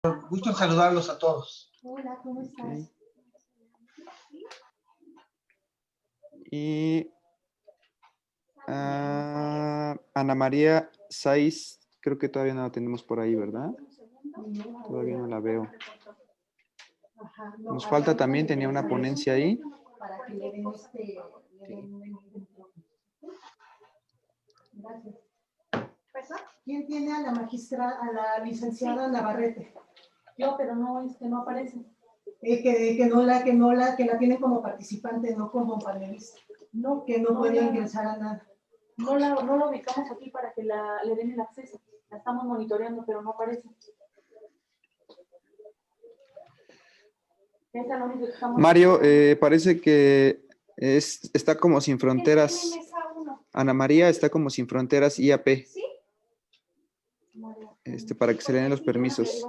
Gusto en saludarlos a todos. Hola, ¿cómo estás? Okay. Y Ana María Saiz, creo que todavía no la tenemos por ahí, ¿verdad? Todavía no la veo. Nos falta también, tenía una ponencia ahí. Para que le den Gracias. ¿Quién tiene a la magistrada, a la licenciada Navarrete? Yo, pero no, no aparece. Que la tiene como participante, no como panelista. No, Que no puede ingresar a nada. No la ubicamos aquí para que le den el acceso. La estamos monitoreando, pero no aparece. Esa es la única que estamos... Mario, parece que está como sin fronteras. Ana María está como sin fronteras IAP. ¿Sí? Para que se le den los permisos.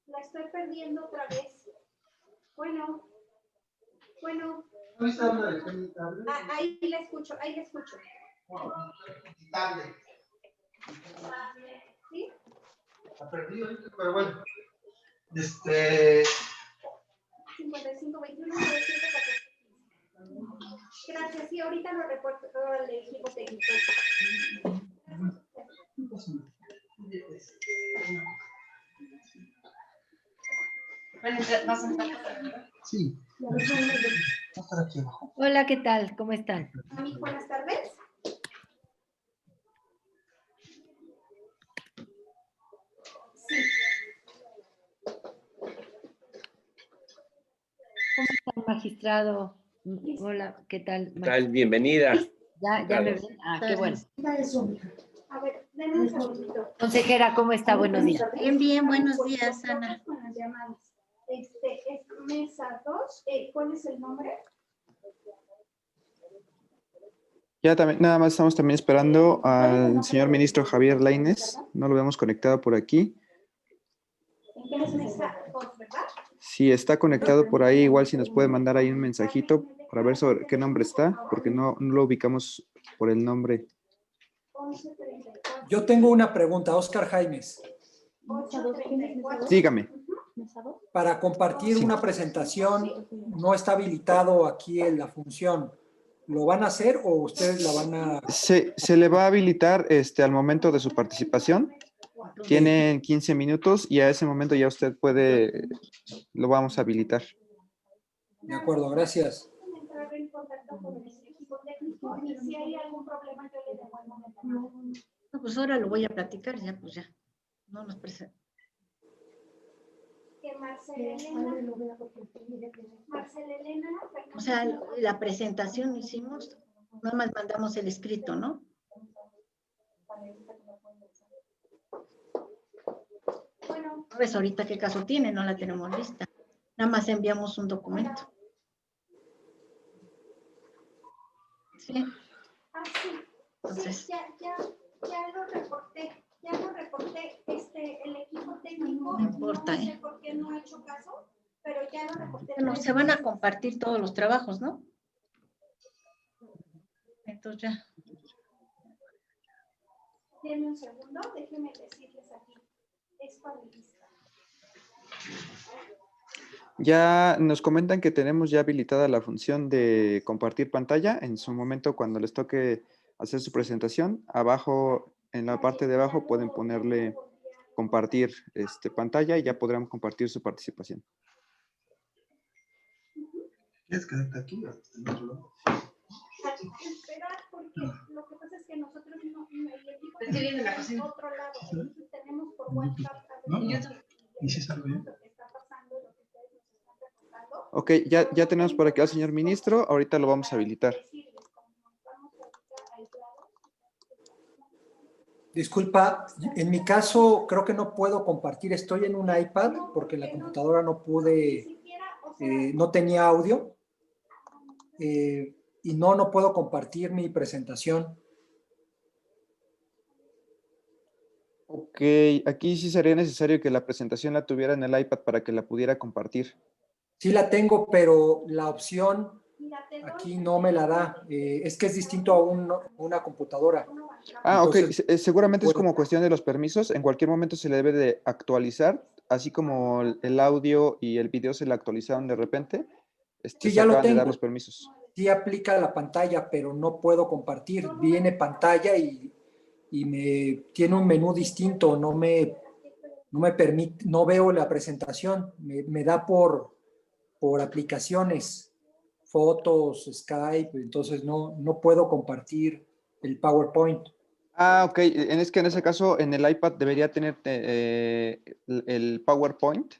La estoy perdiendo otra vez. Bueno. Ahí la escucho, ¿Sí? Ha perdido, pero bueno. 55, 21, 914. Gracias, sí, ahorita lo reporto al equipo técnico. Sí. Aquí abajo. Hola, ¿qué tal? ¿Cómo están? Buenas tardes. Sí. ¿Cómo está, magistrado? Hola, ¿qué tal? ¿Qué tal? Bienvenida. Ya me ven. Ah, qué bueno. A ver, denme un segundito. Consejera, ¿cómo está? Buenos días. Bien, buenos días, Ana. Con las llamadas. Es mesa 2. ¿Cuál es el nombre? Ya también, nada más estamos también esperando al señor ministro Javier Lainez. No lo vemos conectado por aquí. ¿En qué mesa 2, verdad? Si está conectado por ahí, igual si nos puede mandar ahí un mensajito para ver sobre qué nombre está, porque no lo ubicamos por el nombre. Yo tengo una pregunta, Oscar Jaimes. Dígame. Para compartir una presentación, no está habilitado aquí en la función. ¿Lo van a hacer o ustedes la van a...? Se le va a habilitar al momento de su participación. Tienen 15 minutos y a ese momento ya usted puede, lo vamos a habilitar. De acuerdo, gracias. Si hay algún problema, yo le devuelvo. No, pues ahora lo voy a platicar, ya, pues ya. No nos presenta. Que Marcela Elena. O sea, la presentación hicimos, nada más mandamos el escrito, ¿no? Bueno. Pues ahorita qué caso tiene, no la tenemos lista. Nada más enviamos un documento. Sí. Ah, sí. Entonces, sí, ya lo reporté. El equipo técnico. No importa, no sé por qué no ha hecho caso, pero ya lo reporté. Bueno, se van a compartir todos los trabajos, ¿no? Entonces ya. Denme un segundo, déjenme decirles aquí. Es panelista. Ya nos comentan que tenemos ya habilitada la función de compartir pantalla. En su momento, cuando les toque hacer su presentación, abajo, en la parte de abajo, pueden ponerle compartir pantalla y ya podrán compartir su participación. ¿Quieres quedarte aquí o en otro lado? Esperar, porque lo que pasa es que nosotros no, el equipo en otro lado, entonces tenemos por WhatsApp. ¿No? ¿Y si salgo yo? Ok, ya tenemos por aquí al señor ministro. Ahorita lo vamos a habilitar. Disculpa, en mi caso creo que no puedo compartir. Estoy en un iPad porque la computadora no pude, no tenía audio. Y no puedo compartir mi presentación. Ok, aquí sí sería necesario que la presentación la tuviera en el iPad para que la pudiera compartir. Sí la tengo, pero la opción Mira, te doy- Aquí no me la da. Es que es distinto a una computadora. Ah, ok. Entonces, Seguramente es puedo- como cuestión de los permisos. En cualquier momento se le debe de actualizar, así como el audio y el video se le actualizaron de repente. Sí, Se ya lo acaban de dar tengo. los permisos. Sí aplica la pantalla, pero no puedo compartir. Viene pantalla y me tiene un menú distinto. No me permite, no veo la presentación. Me da por aplicaciones, fotos, Skype. Entonces no puedo compartir el PowerPoint. Ah, ok. Es que en ese caso, en el iPad debería tener el PowerPoint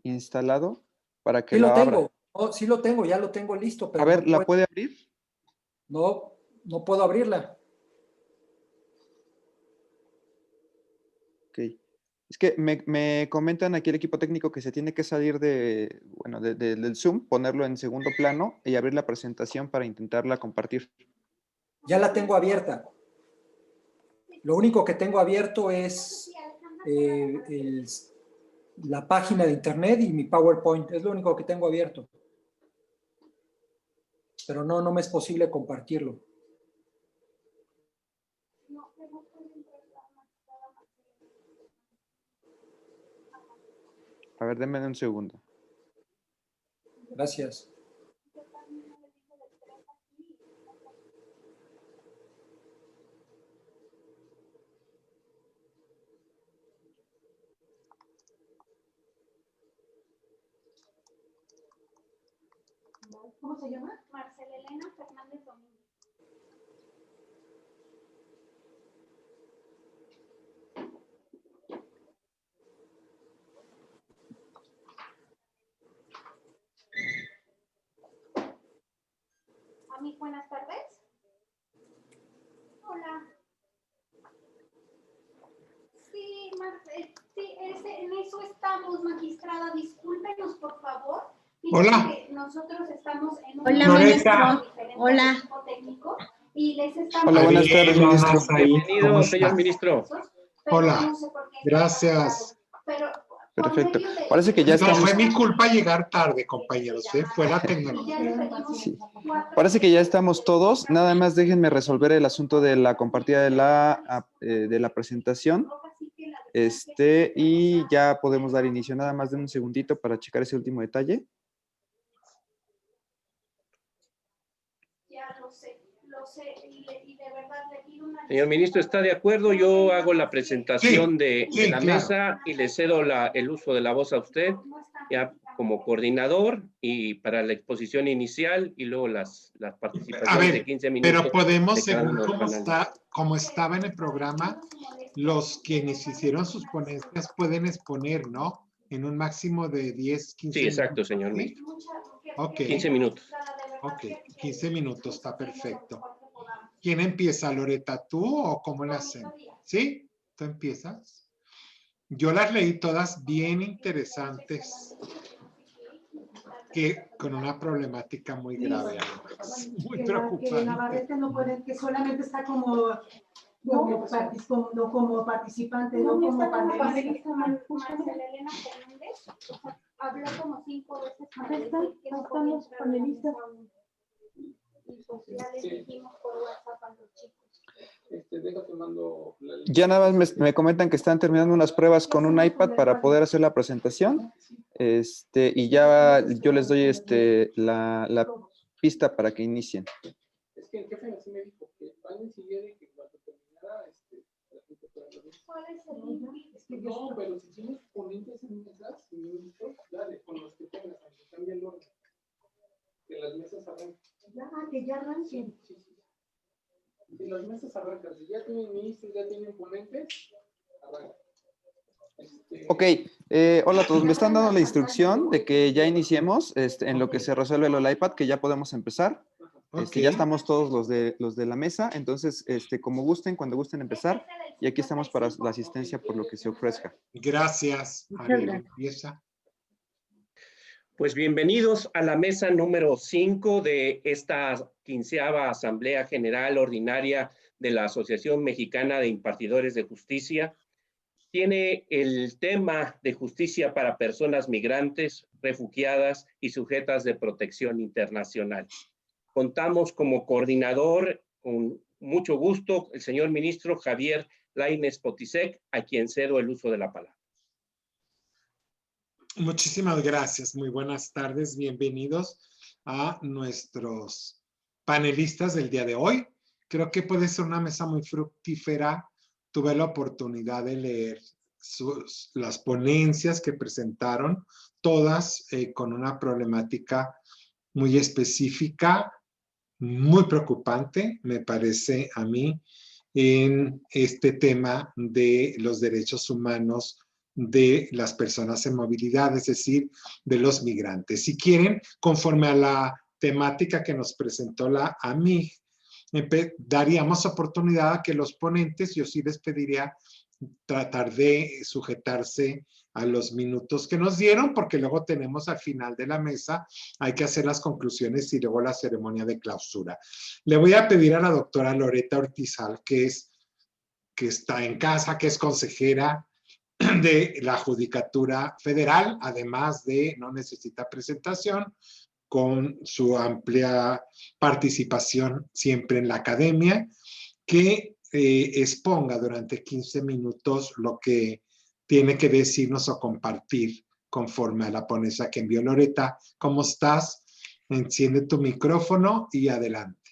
instalado para que Sí lo lo abra. tengo. Oh, sí lo tengo, ya lo tengo listo, A pero ver, ¿la puede abrir? no puedo abrirla. Ok. Es que me comentan aquí el equipo técnico que se tiene que salir del Zoom, ponerlo en segundo plano y abrir la presentación para intentarla compartir. Ya la tengo abierta. Lo único que tengo abierto es la página de internet y mi PowerPoint. Es lo único que tengo abierto. Pero no me es posible compartirlo. A ver, denme un segundo. Gracias. ¿Cómo se llama? Marcela Elena Fernández Domínguez. A mí, buenas tardes. Hola. Sí, sí, en eso estamos, magistrada. Discúlpenos, por favor. Fíjense Hola. que nosotros estamos en un Hola, Loreta. ministro. Hola. equipo técnico y les estamos... Hola, buenas tardes, ministro. Bienvenido, señor ministro. Hola. Gracias. Perfecto. Parece que ya No estamos... fue mi culpa llegar tarde, compañeros, fue la tecnología. Sí. Parece que ya estamos todos. Nada más déjenme resolver el asunto de la compartida de la presentación. Y ya podemos dar inicio. Nada más de un segundito para checar ese último detalle. Ya lo sé, y de verdad le pido una... Señor ministro, ¿está de acuerdo? Yo hago la presentación de la claro. mesa y le cedo el uso de la voz a usted, ya como coordinador y para la exposición inicial y luego las A participaciones de ver, 15 minutos. pero podemos, de cada según uno de los panelistas. como estaba en el programa, los quienes hicieron sus ponencias pueden exponer, ¿no? En un máximo de 10, 15 Sí, exacto, minutos. señor ¿Sí? ministro. Ok. 15 minutos. Ok, 15 minutos, está perfecto. ¿Quién empieza, Loreta? ¿Tú o cómo la hacen? ¿Sí? ¿Tú empiezas? Yo las leí todas bien interesantes, que con una problemática muy grave, además. Muy Que preocupante. Navarrete no puede, que solamente está como participante, no como panelista. Marcela Elena Fernández habló como 5 veces para decir que no están los podía entrar a la panelistas. mesa. Y pues ya les dijimos por WhatsApp a los chicos. Ya nada más me comentan que están terminando unas pruebas con un iPad para poder hacer la presentación. Y ya yo les doy la pista para que inicien. Es que el jefe así me dijo que van a seguir que cuando terminara la gente fuera a dormir. ¿Cuál es el link? No, pero si tienes ponentes en mesas, ministros, dale, con los que tengas, aunque cambie el orden. Que las mesas arranquen. Que ya arranquen. Sí. Si las mesas arrancan, si ya tienen ministros, ya tienen ponentes, arrancan. Ok, hola a todos. Me están dando la instrucción de que ya iniciemos en lo que se resuelve lo del iPad, que ya podemos empezar. Ya estamos todos los de la mesa, entonces, como gusten, cuando gusten empezar, y aquí estamos para la asistencia por lo que se ofrezca. Gracias. Ariel, empieza. Pues bienvenidos a la mesa número 5 de esta 15ª Asamblea General Ordinaria de la Asociación Mexicana de Impartidores de Justicia. Tiene el tema de justicia para personas migrantes, refugiadas y sujetas de protección internacional. Contamos como coordinador, con mucho gusto, el señor ministro Javier Lainez Potisek, a quien cedo el uso de la palabra. Muchísimas gracias. Muy buenas tardes. Bienvenidos a nuestros panelistas del día de hoy. Creo que puede ser una mesa muy fructífera. Tuve la oportunidad de leer las ponencias que presentaron, todas con una problemática muy específica, muy preocupante, me parece a mí, en este tema de los derechos humanos de las personas en movilidad, es decir, de los migrantes. Si quieren, conforme a la temática que nos presentó la AMIG, daríamos oportunidad a que los ponentes, yo sí les pediría tratar de sujetarse a los minutos que nos dieron, porque luego tenemos al final de la mesa, hay que hacer las conclusiones y luego la ceremonia de clausura. Le voy a pedir a la doctora Loreta Ortizal, que está en casa, que es consejera de la Judicatura Federal, además de no necesita presentación, con su amplia participación siempre en la academia, que exponga durante 15 minutos lo que tiene que decirnos o compartir conforme a la ponencia que envió Loreta. ¿Cómo estás? Enciende tu micrófono y adelante.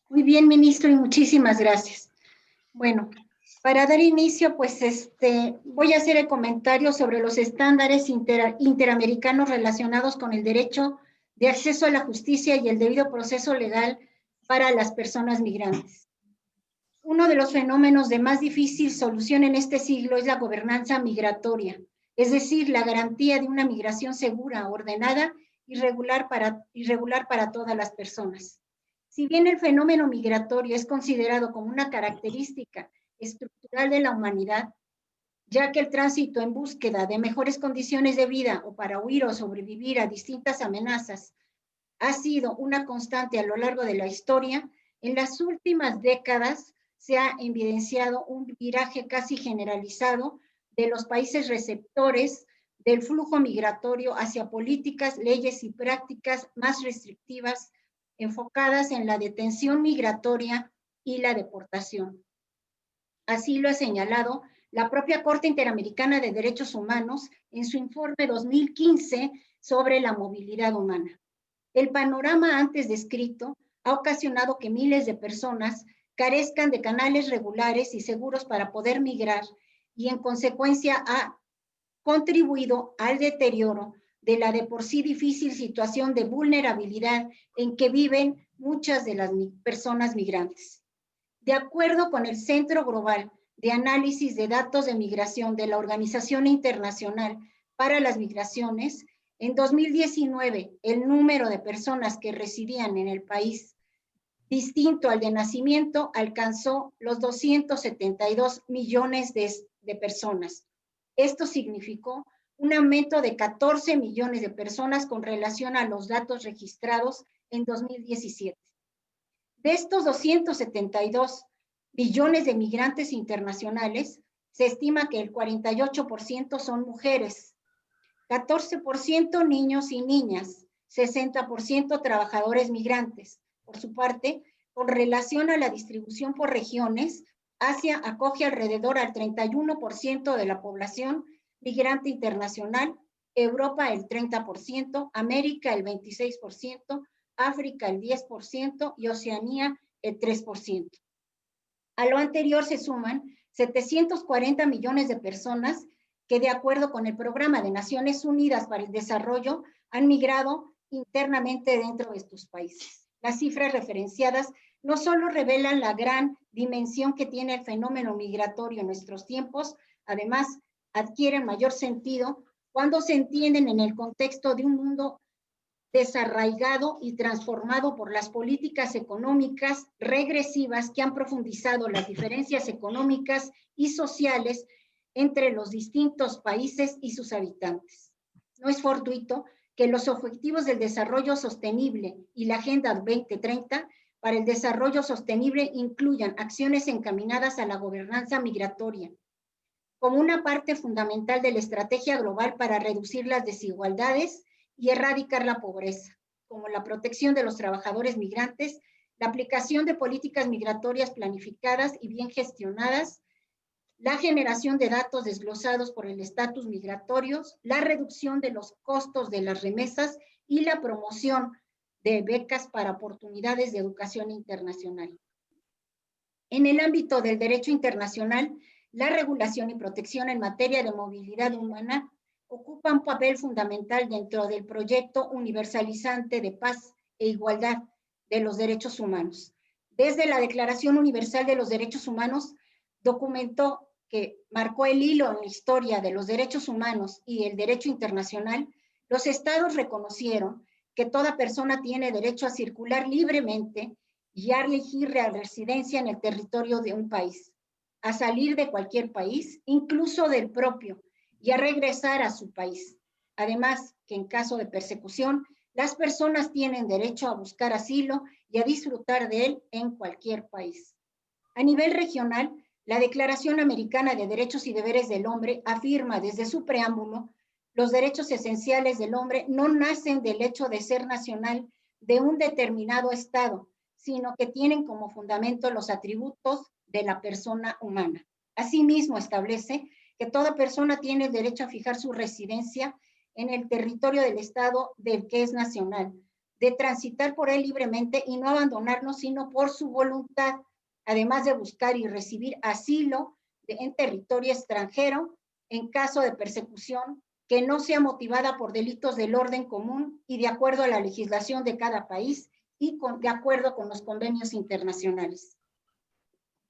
Muy bien, ministro, y muchísimas gracias. Bueno, para dar inicio, pues voy a hacer el comentario sobre los estándares interamericanos relacionados con el derecho de acceso a la justicia y el debido proceso legal para las personas migrantes. Uno de los fenómenos de más difícil solución en este siglo es la gobernanza migratoria, es decir, la garantía de una migración segura, ordenada y regular para todas las personas. Si bien el fenómeno migratorio es considerado como una característica estructural de la humanidad, ya que el tránsito en búsqueda de mejores condiciones de vida o para huir o sobrevivir a distintas amenazas ha sido una constante a lo largo de la historia, en las últimas décadas se ha evidenciado un viraje casi generalizado de los países receptores del flujo migratorio hacia políticas, leyes y prácticas más restrictivas enfocadas en la detención migratoria y la deportación. Así lo ha señalado la propia Corte Interamericana de Derechos Humanos en su informe 2015 sobre la movilidad humana. El panorama antes descrito ha ocasionado que miles de personas carezcan de canales regulares y seguros para poder migrar y en consecuencia ha contribuido al deterioro de la de por sí difícil situación de vulnerabilidad en que viven muchas de las personas migrantes. De acuerdo con el Centro Global de Análisis de Datos de Migración de la Organización Internacional para las Migraciones, en 2019 el número de personas que residían en el país distinto al de nacimiento alcanzó los 272 millones de personas. Esto significó un aumento de 14 millones de personas con relación a los datos registrados en 2017. De estos 272 millones de migrantes internacionales, se estima que el 48% son mujeres, 14% niños y niñas, 60% trabajadores migrantes. Por su parte, con relación a la distribución por regiones, Asia acoge alrededor al 31% de la población migrante internacional, Europa el 30%, América el 26%, África el 10% y Oceanía el 3%. A lo anterior se suman 740 millones de personas que, de acuerdo con el Programa de Naciones Unidas para el Desarrollo, han migrado internamente dentro de estos países. Las cifras referenciadas no solo revelan la gran dimensión que tiene el fenómeno migratorio en nuestros tiempos, además adquieren mayor sentido cuando se entienden en el contexto de un mundo desarraigado y transformado por las políticas económicas regresivas que han profundizado las diferencias económicas y sociales entre los distintos países y sus habitantes. No es fortuito que los Objetivos del Desarrollo Sostenible y la Agenda 2030 para el Desarrollo Sostenible incluyan acciones encaminadas a la gobernanza migratoria, como una parte fundamental de la estrategia global para reducir las desigualdades y erradicar la pobreza. como la protección de los trabajadores migrantes, la aplicación de políticas migratorias planificadas y bien gestionadas, la generación de datos desglosados por el estatus migratorios, la reducción de los costos de las remesas y la promoción de becas para oportunidades de educación internacional. En el ámbito del derecho internacional, la regulación y protección en materia de movilidad humana ocupa un papel fundamental dentro del proyecto universalizante de paz e igualdad de los derechos humanos. Desde la Declaración Universal de los Derechos Humanos, documentó que marcó el hilo en la historia de los derechos humanos y el derecho internacional, los estados reconocieron que toda persona tiene derecho a circular libremente y a elegir la residencia en el territorio de un país, a salir de cualquier país, incluso del propio, y a regresar a su país. Además, que en caso de persecución, las personas tienen derecho a buscar asilo y a disfrutar de él en cualquier país. A nivel regional, la Declaración Americana de Derechos y Deberes del Hombre afirma desde su preámbulo: los derechos esenciales del hombre no nacen del hecho de ser nacional de un determinado estado, sino que tienen como fundamento los atributos de la persona humana. Asimismo, establece que toda persona tiene el derecho a fijar su residencia en el territorio del estado del que es nacional, de transitar por él libremente y no abandonarlo sino por su voluntad, además de buscar y recibir asilo en territorio extranjero en caso de persecución que no sea motivada por delitos del orden común y de acuerdo a la legislación de cada país y de acuerdo con los convenios internacionales.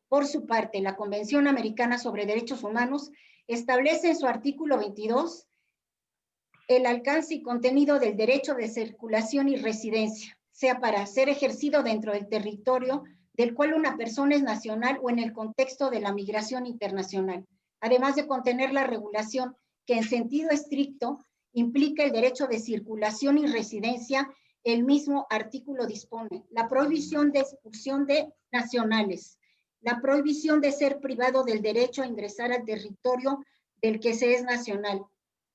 Por su parte, la Convención Americana sobre Derechos Humanos establece en su artículo 22 el alcance y contenido del derecho de circulación y residencia, sea para ser ejercido dentro del territorio del cual una persona es nacional o en el contexto de la migración internacional, además de contener la regulación que en sentido estricto implica el derecho de circulación y residencia. El mismo artículo dispone la prohibición de expulsión de nacionales, la prohibición de ser privado del derecho a ingresar al territorio del que se es nacional,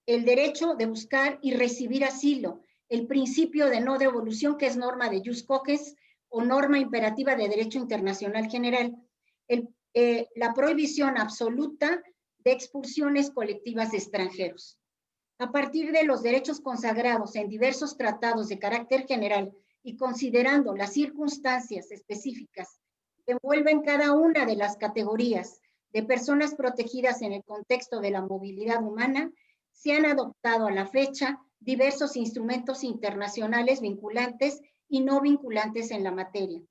el derecho de buscar y recibir asilo, el principio de no devolución, que es norma de jus cogens o norma imperativa de derecho internacional general, la prohibición absoluta de expulsiones colectivas de extranjeros. A partir de los derechos consagrados en diversos tratados de carácter general y considerando las circunstancias específicas que envuelven cada una de las categorías de personas protegidas en el contexto de la movilidad humana, se han adoptado a la fecha diversos instrumentos internacionales vinculantes y no vinculantes en la materia.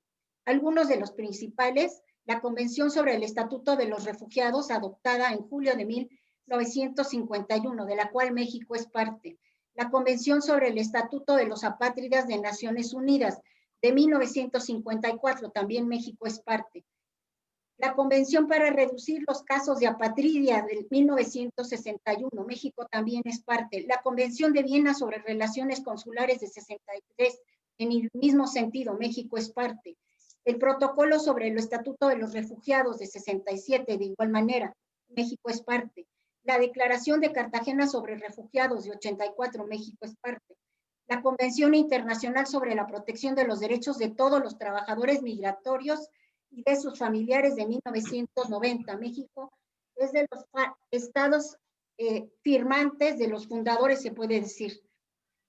Algunos de los principales: la Convención sobre el Estatuto de los Refugiados, adoptada en julio de 1951, de la cual México es parte; la Convención sobre el Estatuto de los Apátridas de Naciones Unidas, de 1954, también México es parte; la Convención para reducir los casos de apatridia de 1961, México también es parte; la Convención de Viena sobre relaciones consulares de 63, en el mismo sentido, México es parte; el Protocolo sobre el Estatuto de los Refugiados de 67, de igual manera, México es parte; la Declaración de Cartagena sobre Refugiados de 84, México es parte; la Convención Internacional sobre la Protección de los Derechos de todos los trabajadores migratorios y de sus familiares de 1990, México es de los estados firmantes, de los fundadores, se puede decir.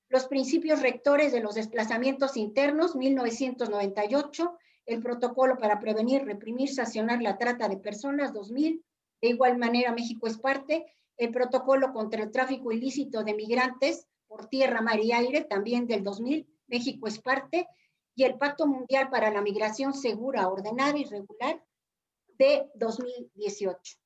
Los principios rectores de los desplazamientos internos, 1998, el Protocolo para prevenir, reprimir, sancionar la trata de personas, 2000, de igual manera México es parte; el Protocolo contra el tráfico ilícito de migrantes por tierra, mar y aire, también del 2000, México es parte; y el Pacto Mundial para la Migración Segura, Ordenada y Regular de 2018.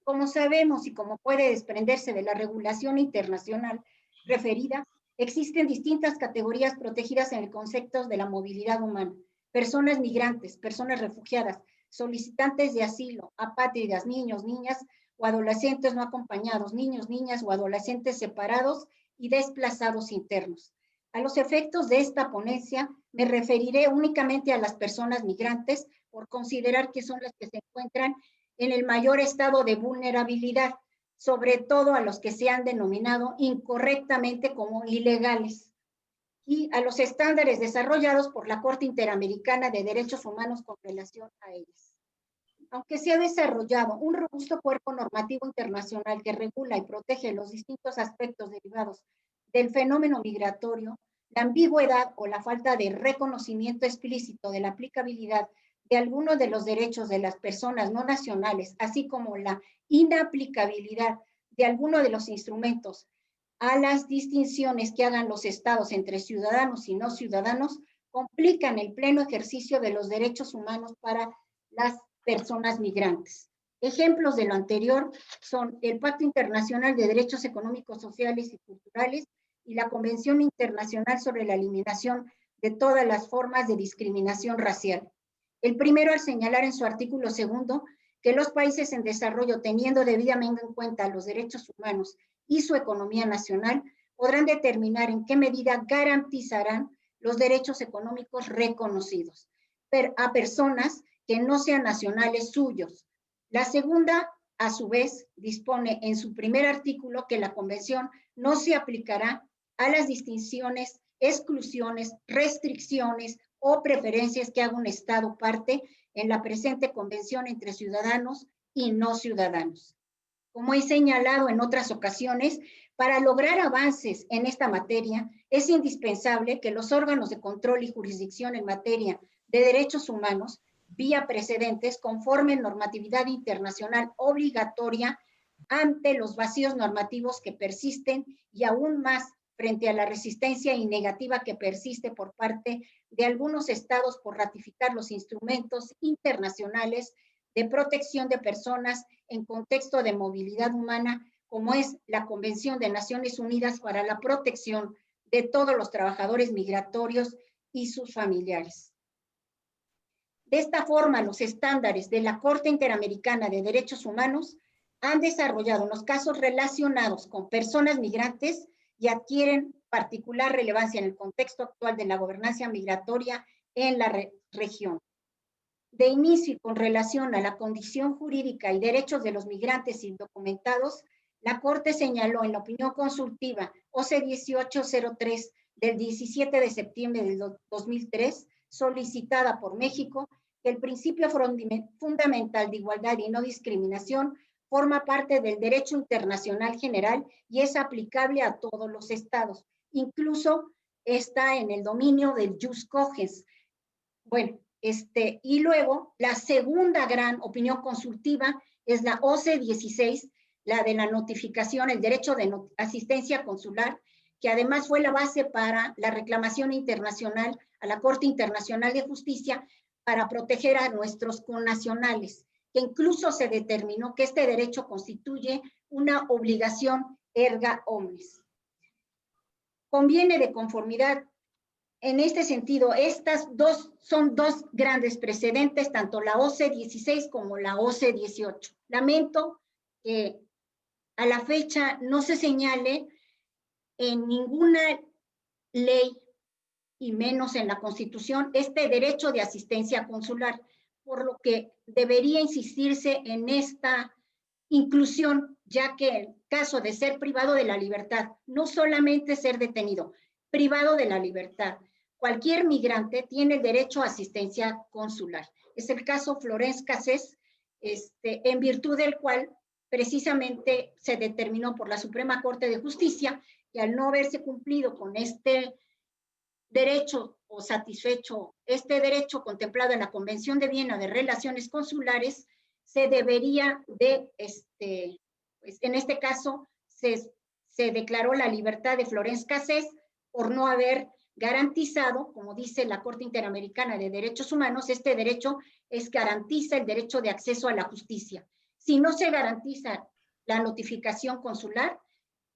Como sabemos y como puede desprenderse de la regulación internacional referida, existen distintas categorías protegidas en el concepto de la movilidad humana: personas migrantes, personas refugiadas, solicitantes de asilo, apátridas, niños, niñas o adolescentes no acompañados, niños, niñas o adolescentes separados y desplazados internos. A los efectos de esta ponencia, me referiré únicamente a las personas migrantes, por considerar que son las que se encuentran en el mayor estado de vulnerabilidad, sobre todo a los que se han denominado incorrectamente como ilegales. y a los estándares desarrollados por la Corte Interamericana de Derechos Humanos con relación a ellos. Aunque se ha desarrollado un robusto cuerpo normativo internacional que regula y protege los distintos aspectos derivados del fenómeno migratorio, la ambigüedad o la falta de reconocimiento explícito de la aplicabilidad de algunos de los derechos de las personas no nacionales, así como la inaplicabilidad de algunos de los instrumentos a las distinciones que hagan los estados entre ciudadanos y no ciudadanos, complican el pleno ejercicio de los derechos humanos para las personas migrantes. Ejemplos de lo anterior son el Pacto Internacional de Derechos Económicos, Sociales y Culturales y la Convención Internacional sobre la Eliminación de todas las formas de discriminación racial. El primero al señalar en su artículo 2 que los países en desarrollo, teniendo debidamente en cuenta los derechos humanos y su economía nacional, podrán determinar en qué medida garantizarán los derechos económicos reconocidos a personas que no sean nacionales suyos. La segunda, a su vez, dispone en su primer artículo que la Convención no se aplicará a las distinciones, exclusiones, restricciones o preferencias que haga un Estado parte en la presente Convención entre ciudadanos y no ciudadanos. Como he señalado en otras ocasiones, para lograr avances en esta materia, es indispensable que los órganos de control y jurisdicción en materia de derechos humanos, vía precedentes, conformen normatividad internacional obligatoria ante los vacíos normativos que persisten y aún más frente a la resistencia y negativa que persiste por parte de algunos estados por ratificar los instrumentos internacionales de protección de personas en contexto de movilidad humana, como es la Convención de Naciones Unidas para la Protección de todos los trabajadores migratorios y sus familiares. De esta forma, los estándares de la Corte Interamericana de Derechos Humanos han desarrollado en los casos relacionados con personas migrantes y adquieren particular relevancia en el contexto actual de la gobernanza migratoria en la región. De inicio y con relación a la condición jurídica y derechos de los migrantes indocumentados, la Corte señaló en la opinión consultiva OC 1803 del 17 de septiembre del 2003, solicitada por México, que el principio fundamental de igualdad y no discriminación forma parte del derecho internacional general y es aplicable a todos los estados. Incluso está en el dominio del jus cogens. Bueno, y luego la segunda gran opinión consultiva es la OC 16, la de la notificación, el derecho de asistencia consular, que además fue la base para la reclamación internacional a la Corte Internacional de Justicia para proteger a nuestros connacionales, que incluso se determinó que este derecho constituye una obligación erga omnes. Conviene de conformidad. En este sentido, estas son dos grandes precedentes, tanto la OC 16 como la OC 18. Lamento que a la fecha no se señale en ninguna ley, y menos en la Constitución, este derecho de asistencia consular, por lo que debería insistirse en esta inclusión, ya que en caso de ser privado de la libertad, no solamente ser detenido, privado de la libertad, cualquier migrante tiene el derecho a asistencia consular. Es el caso Florence Cassés, en virtud del cual precisamente se determinó por la Suprema Corte de Justicia que al no haberse cumplido con este derecho o satisfecho este derecho contemplado en la Convención de Viena de Relaciones Consulares, se debería de, pues en este caso, se declaró la libertad de Florence Cassés por no haber garantizado, como dice la Corte Interamericana de Derechos Humanos, este derecho garantiza el derecho de acceso a la justicia. Si no se garantiza la notificación consular,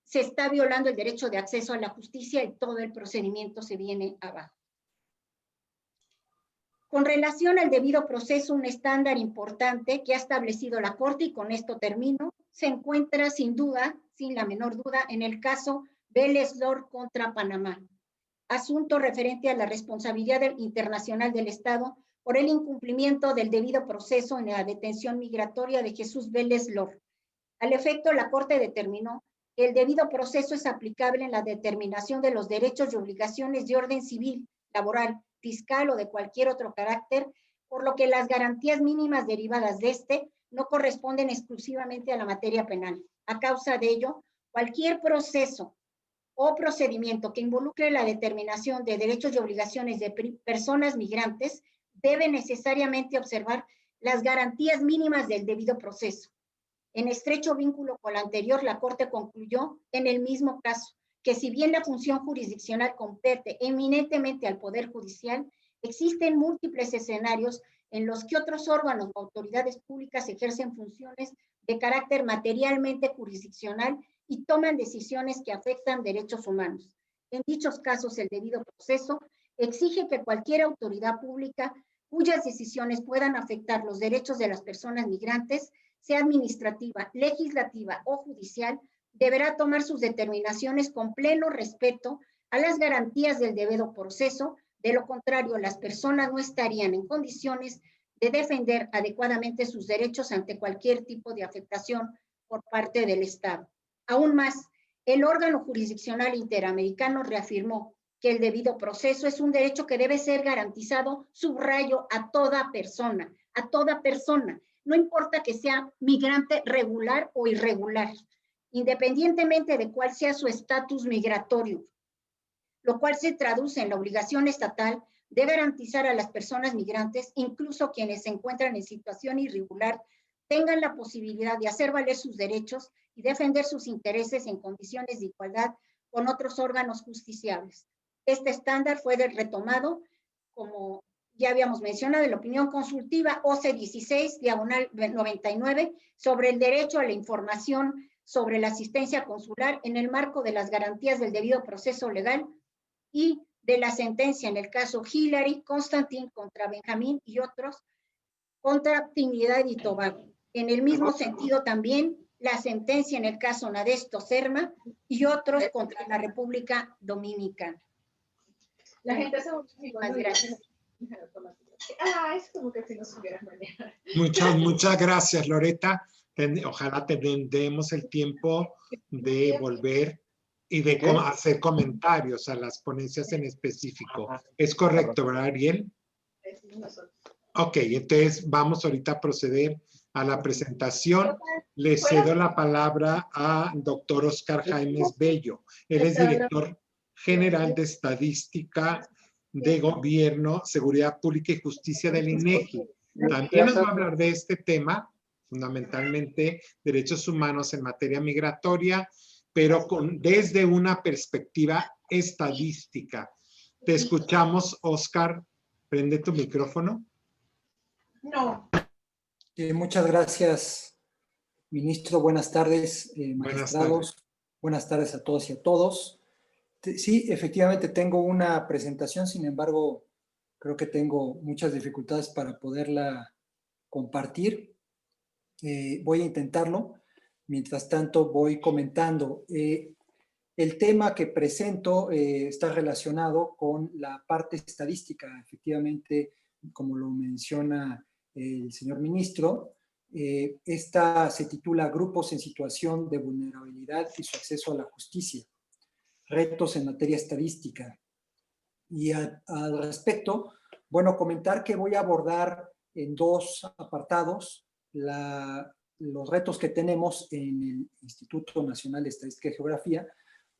se está violando el derecho de acceso a la justicia y todo el procedimiento se viene abajo. Con relación al debido proceso, un estándar importante que ha establecido la Corte, y con esto termino, se encuentra sin duda, sin la menor duda, en el caso Vélez Lor contra Panamá, asunto referente a la responsabilidad internacional del Estado por el incumplimiento del debido proceso en la detención migratoria de Jesús Vélez Lor. Al efecto, la Corte determinó El debido proceso es aplicable en la determinación de los derechos y obligaciones de orden civil, laboral, fiscal o de cualquier otro carácter, por lo que las garantías mínimas derivadas de este no corresponden exclusivamente a la materia penal. A causa de ello, cualquier proceso o procedimiento que involucre la determinación de derechos y obligaciones de personas migrantes debe necesariamente observar las garantías mínimas del debido proceso. En estrecho vínculo con lo anterior, la Corte concluyó en el mismo caso que si bien la función jurisdiccional compete eminentemente al Poder Judicial, existen múltiples escenarios en los que otros órganos o autoridades públicas ejercen funciones de carácter materialmente jurisdiccional y toman decisiones que afectan derechos humanos. En dichos casos, el debido proceso exige que cualquier autoridad pública cuyas decisiones puedan afectar los derechos de las personas migrantes, sea administrativa, legislativa o judicial, deberá tomar sus determinaciones con pleno respeto a las garantías del debido proceso. De lo contrario, las personas no estarían en condiciones de defender adecuadamente sus derechos ante cualquier tipo de afectación por parte del Estado. Aún más, el órgano jurisdiccional interamericano reafirmó que el debido proceso es un derecho que debe ser garantizado, subrayo, a toda persona, no importa que sea migrante regular o irregular, independientemente de cuál sea su estatus migratorio, lo cual se traduce en la obligación estatal de garantizar a las personas migrantes, incluso quienes se encuentran en situación irregular, tengan la posibilidad de hacer valer sus derechos y defender sus intereses en condiciones de igualdad con otros órganos justiciables. Este estándar fue retomado, como ya habíamos mencionado, en la opinión consultiva OCE 16/99 sobre el derecho a la información sobre la asistencia consular en el marco de las garantías del debido proceso legal y de la sentencia en el caso Hillary, Constantin contra Benjamín y otros contra Trinidad y Tobago. En el mismo sentido también la sentencia en el caso Nadesto Serma y otros contra la República Dominicana. La gente se muchísimas gracias. Es como que si no supiera manejar. Muchas gracias, Loreta. Ojalá tendremos el tiempo de volver y de hacer comentarios a las ponencias en específico. ¿Es correcto, verdad, Ariel? Ok, entonces vamos ahorita a proceder a la presentación. Le cedo la palabra al doctor Oscar Jaimes Bello. Él es director general de Estadística de Gobierno, Seguridad Pública y Justicia del INEGI. También nos va a hablar de este tema, fundamentalmente derechos humanos en materia migratoria, pero desde una perspectiva estadística. Te escuchamos, Oscar. Prende tu micrófono. No. Muchas gracias, ministro. Buenas tardes, magistrados. Buenas tardes a todos y a todos. Sí, efectivamente tengo una presentación, sin embargo, creo que tengo muchas dificultades para poderla compartir. Voy a intentarlo. Mientras tanto, voy comentando. El tema que presento está relacionado con la parte estadística. Efectivamente, como lo menciona el señor ministro, esta se titula Grupos en situación de vulnerabilidad y su acceso a la justicia. Retos en materia estadística. Y al respecto, bueno, comentar que voy a abordar en dos apartados los retos que tenemos en el Instituto Nacional de Estadística y Geografía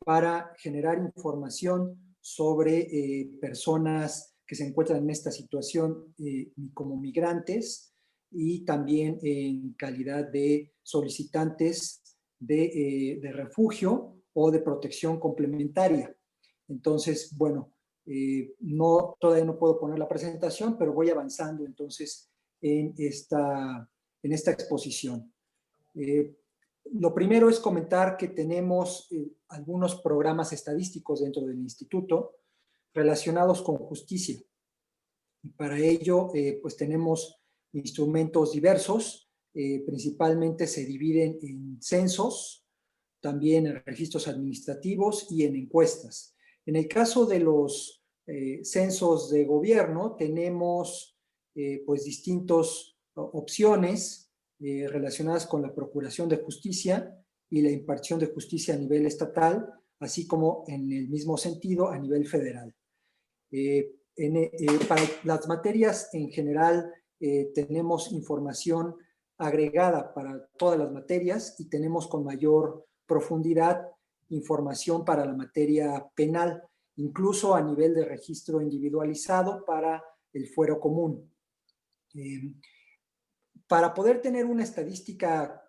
para generar información sobre personas que se encuentran en esta situación como migrantes y también en calidad de solicitantes de refugio o de protección complementaria. Entonces, bueno, todavía no puedo poner la presentación, pero voy avanzando entonces en esta exposición. Lo primero es comentar que tenemos algunos programas estadísticos dentro del instituto relacionados con justicia. Y para ello, pues tenemos instrumentos diversos, principalmente se dividen en censos, también en registros administrativos y en encuestas. En el caso de los censos de gobierno, tenemos pues distintas opciones relacionadas con la procuración de justicia y la impartición de justicia a nivel estatal, así como en el mismo sentido a nivel federal. Para las materias en general tenemos información agregada para todas las materias y tenemos con mayor profundidad información para la materia penal, incluso a nivel de registro individualizado para el fuero común. Para poder tener una estadística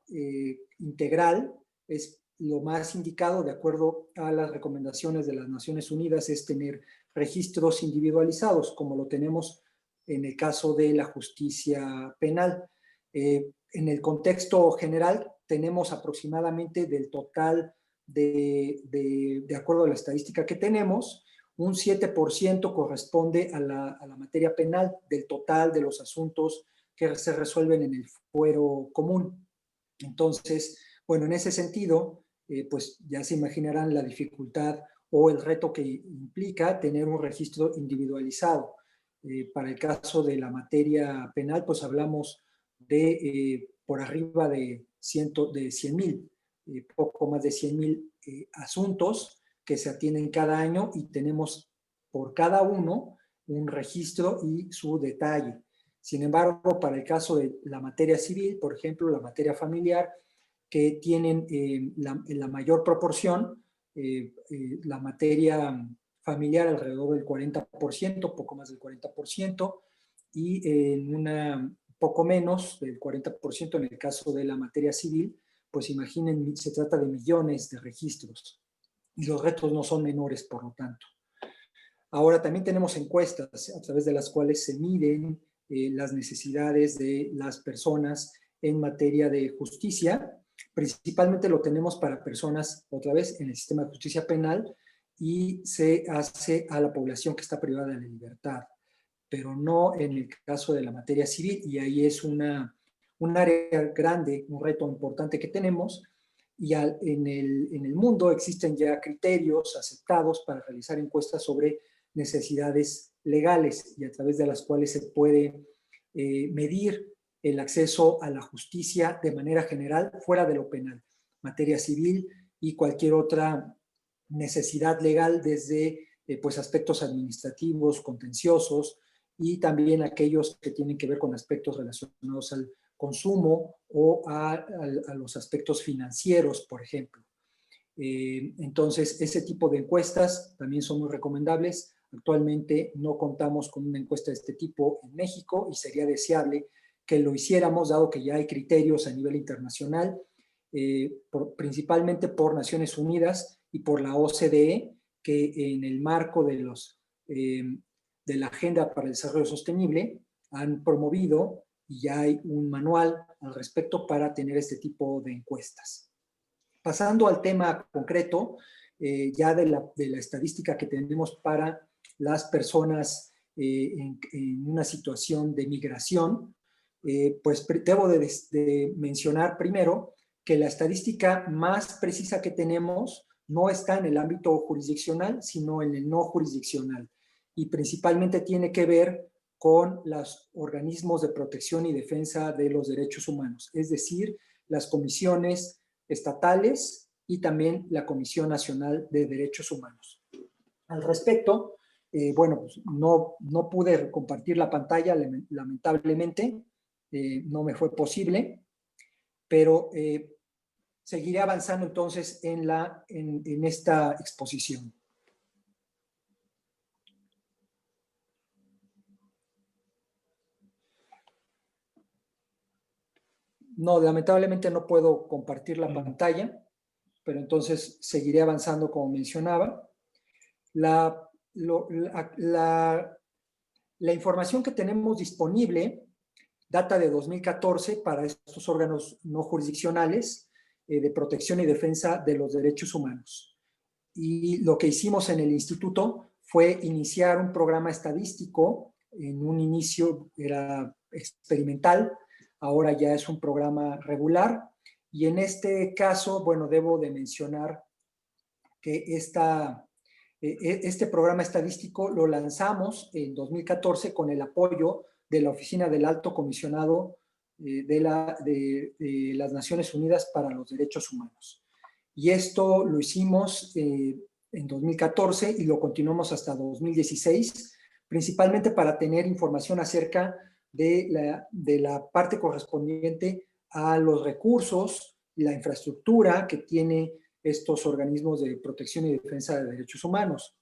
integral, es lo más indicado, de acuerdo a las recomendaciones de las Naciones Unidas, es tener registros individualizados, como lo tenemos en el caso de la justicia penal. En el contexto general, tenemos aproximadamente del total de acuerdo a la estadística que tenemos, un 7% corresponde a la materia penal del total de los asuntos que se resuelven en el fuero común. Entonces, bueno, en ese sentido, pues ya se imaginarán la dificultad o el reto que implica tener un registro individualizado. Para el caso de la materia penal, pues hablamos de por arriba de 100,000, poco más de 100,000 asuntos que se atienden cada año y tenemos por cada uno un registro y su detalle. Sin embargo, para el caso de la materia civil, por ejemplo, la materia familiar, que tienen la mayor proporción, la materia familiar alrededor del 40%, poco más del 40%, y en poco menos del 40% en el caso de la materia civil, pues imaginen, se trata de millones de registros y los retos no son menores, por lo tanto. Ahora también tenemos encuestas a través de las cuales se miden las necesidades de las personas en materia de justicia. Principalmente lo tenemos para personas, otra vez, en el sistema de justicia penal y se hace a la población que está privada de la libertad, pero no en el caso de la materia civil, y ahí es un área grande, un reto importante que tenemos, y en el mundo existen ya criterios aceptados para realizar encuestas sobre necesidades legales y a través de las cuales se puede medir el acceso a la justicia de manera general fuera de lo penal, materia civil y cualquier otra necesidad legal desde pues aspectos administrativos, contenciosos y también aquellos que tienen que ver con aspectos relacionados al consumo o a los aspectos financieros, por ejemplo. Entonces, ese tipo de encuestas también son muy recomendables. Actualmente no contamos con una encuesta de este tipo en México y sería deseable que lo hiciéramos, dado que ya hay criterios a nivel internacional, principalmente por Naciones Unidas y por la OCDE, que en el marco de la Agenda para el Desarrollo Sostenible han promovido y ya hay un manual al respecto para tener este tipo de encuestas. Pasando al tema concreto, ya de la estadística que tenemos para las personas en una situación de migración, pues debo de mencionar primero que la estadística más precisa que tenemos no está en el ámbito jurisdiccional, sino en el no jurisdiccional, y principalmente tiene que ver con los organismos de protección y defensa de los derechos humanos, es decir, las comisiones estatales y también la Comisión Nacional de Derechos Humanos. Al respecto, bueno, pues no pude compartir la pantalla, lamentablemente, no me fue posible, pero seguiré avanzando entonces en esta exposición. No, lamentablemente no puedo compartir la pantalla, pero entonces seguiré avanzando como mencionaba. La información que tenemos disponible data de 2014 para estos órganos no jurisdiccionales de protección y defensa de los derechos humanos. Y lo que hicimos en el instituto fue iniciar un programa estadístico. En un inicio era experimental, ahora ya es un programa regular. Y en este caso, bueno, debo de mencionar que este programa estadístico lo lanzamos en 2014 con el apoyo de la Oficina del Alto Comisionado de las Naciones Unidas para los Derechos Humanos. Y esto lo hicimos en 2014 y lo continuamos hasta 2016, principalmente para tener información acerca de la parte correspondiente a los recursos y la infraestructura que tiene estos organismos de protección y defensa de derechos humanos.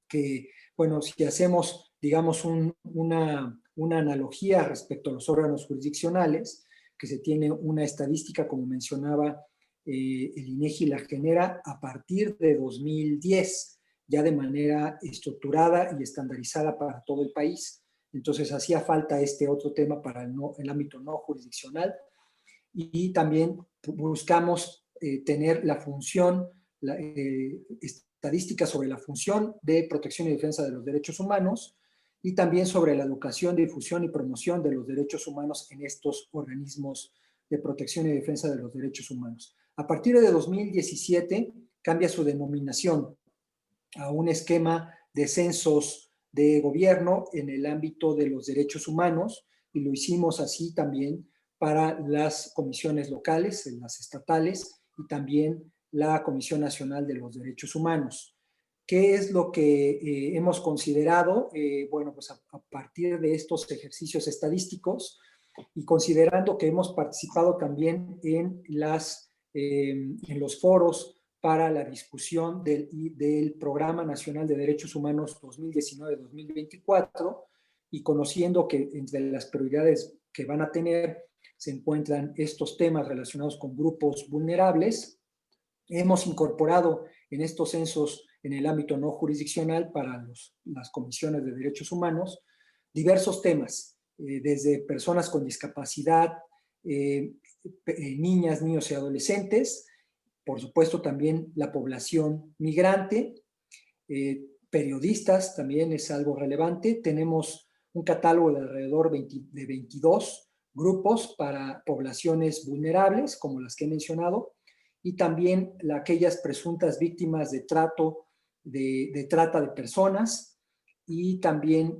Que, bueno, si hacemos, digamos, una analogía respecto a los órganos jurisdiccionales, que se tiene una estadística, como mencionaba, el INEGI la genera a partir de 2010, ya de manera estructurada y estandarizada para todo el país. Entonces hacía falta este otro tema para el ámbito no jurisdiccional, y también buscamos tener la función, estadísticas sobre la función de protección y defensa de los derechos humanos, y también sobre la educación, difusión y promoción de los derechos humanos en estos organismos de protección y defensa de los derechos humanos. A partir de 2017 cambia su denominación a un esquema de censos de gobierno en el ámbito de los derechos humanos, y lo hicimos así también para las comisiones locales, las estatales, y también la Comisión Nacional de los Derechos Humanos. ¿Qué es lo que hemos considerado? Bueno, pues a partir de estos ejercicios estadísticos y considerando que hemos participado también en los foros para la discusión del Programa Nacional de Derechos Humanos 2019-2024, y conociendo que entre las prioridades que van a tener se encuentran estos temas relacionados con grupos vulnerables, hemos incorporado en estos censos en el ámbito no jurisdiccional para las comisiones de derechos humanos diversos temas, desde personas con discapacidad, niñas, niños y adolescentes, por supuesto también la población migrante, periodistas también es algo relevante. Tenemos un catálogo de alrededor de 22 grupos para poblaciones vulnerables, como las que he mencionado, y también aquellas presuntas víctimas de trata de personas, y también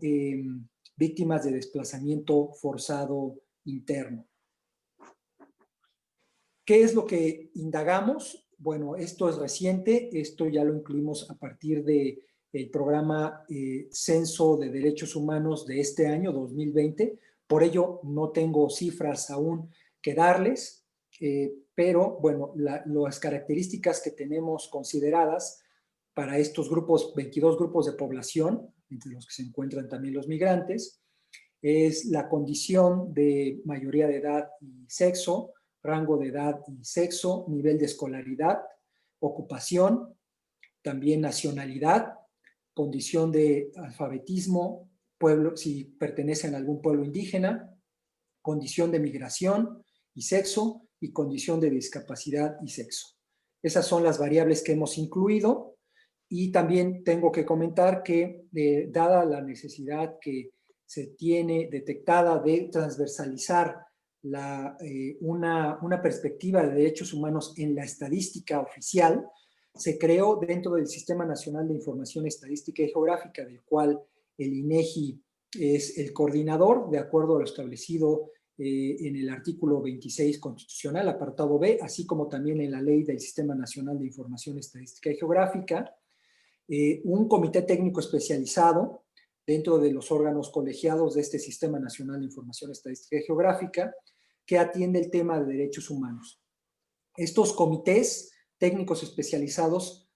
víctimas de desplazamiento forzado interno. ¿Qué es lo que indagamos? Bueno, esto es reciente, esto ya lo incluimos a partir del programa Censo de Derechos Humanos de este año, 2020. Por ello, no tengo cifras aún que darles, pero bueno, las características que tenemos consideradas para estos grupos, 22 grupos de población, entre los que se encuentran también los migrantes, es la condición de mayoría de edad y sexo, rango de edad y sexo, nivel de escolaridad, ocupación, también nacionalidad, condición de alfabetismo, pueblo, si pertenecen a algún pueblo indígena, condición de migración y sexo, y condición de discapacidad y sexo. Esas son las variables que hemos incluido, y también tengo que comentar que dada la necesidad que se tiene detectada de transversalizar una perspectiva de derechos humanos en la estadística oficial, se creó dentro del Sistema Nacional de Información Estadística y Geográfica, del cual el INEGI es el coordinador, de acuerdo a lo establecido en el artículo 26 constitucional, apartado B, así como también en la ley del Sistema Nacional de Información Estadística y Geográfica, un comité técnico especializado dentro de los órganos colegiados de este Sistema Nacional de Información Estadística y Geográfica, que atiende el tema de derechos humanos. Estos comités técnicos especializados,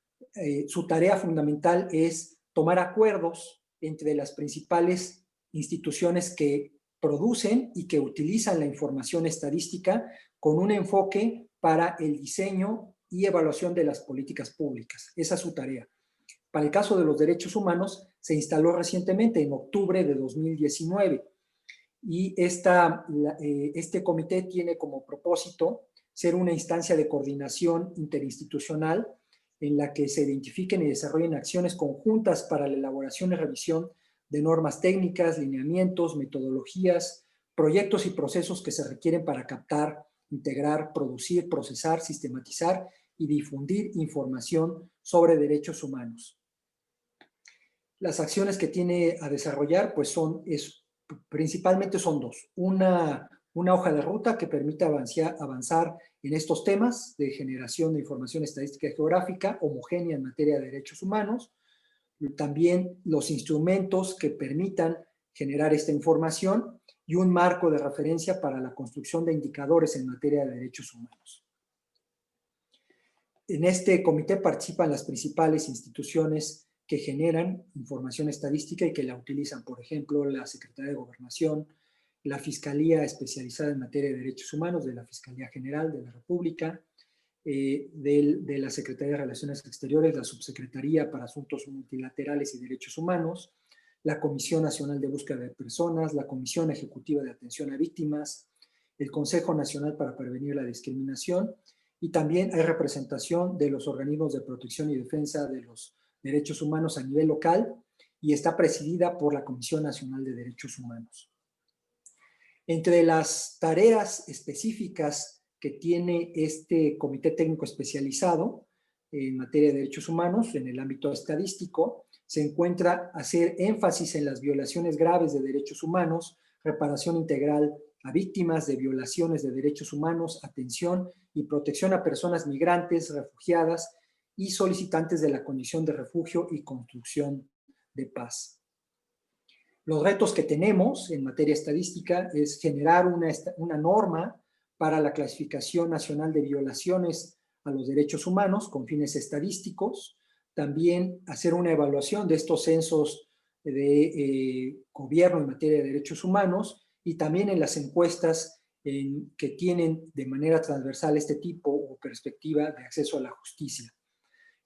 su tarea fundamental es tomar acuerdos entre las principales instituciones que producen y que utilizan la información estadística con un enfoque para el diseño y evaluación de las políticas públicas. Esa es su tarea. Para el caso de los derechos humanos, se instaló recientemente, en octubre de 2019, y este comité tiene como propósito ser una instancia de coordinación interinstitucional en la que se identifiquen y desarrollen acciones conjuntas para la elaboración y revisión de normas técnicas, lineamientos, metodologías, proyectos y procesos que se requieren para captar, integrar, producir, procesar, sistematizar y difundir información sobre derechos humanos. Las acciones que tiene a desarrollar pues principalmente son dos. Una hoja de ruta que permite avanzar en estos temas de generación de información estadística y geográfica homogénea en materia de derechos humanos, también los instrumentos que permitan generar esta información y un marco de referencia para la construcción de indicadores en materia de derechos humanos. En este comité participan las principales instituciones que generan información estadística y que la utilizan, por ejemplo, la Secretaría de Gobernación, la Fiscalía Especializada en Materia de Derechos Humanos de la Fiscalía General de la República, de la Secretaría de Relaciones Exteriores, la Subsecretaría para Asuntos Multilaterales y Derechos Humanos, la Comisión Nacional de Búsqueda de Personas, la Comisión Ejecutiva de Atención a Víctimas, el Consejo Nacional para Prevenir la Discriminación, y también hay representación de los organismos de protección y defensa de los derechos humanos a nivel local y está presidida por la Comisión Nacional de Derechos Humanos. Entre las tareas específicas que tiene este comité técnico especializado en materia de derechos humanos en el ámbito estadístico, se encuentra hacer énfasis en las violaciones graves de derechos humanos, reparación integral a víctimas de violaciones de derechos humanos, atención y protección a personas migrantes, refugiadas y solicitantes de la condición de refugio y construcción de paz. Los retos que tenemos en materia estadística es generar una norma para la clasificación nacional de violaciones a los derechos humanos con fines estadísticos, también hacer una evaluación de estos censos de gobierno en materia de derechos humanos y también en las encuestas que tienen de manera transversal este tipo o perspectiva de acceso a la justicia.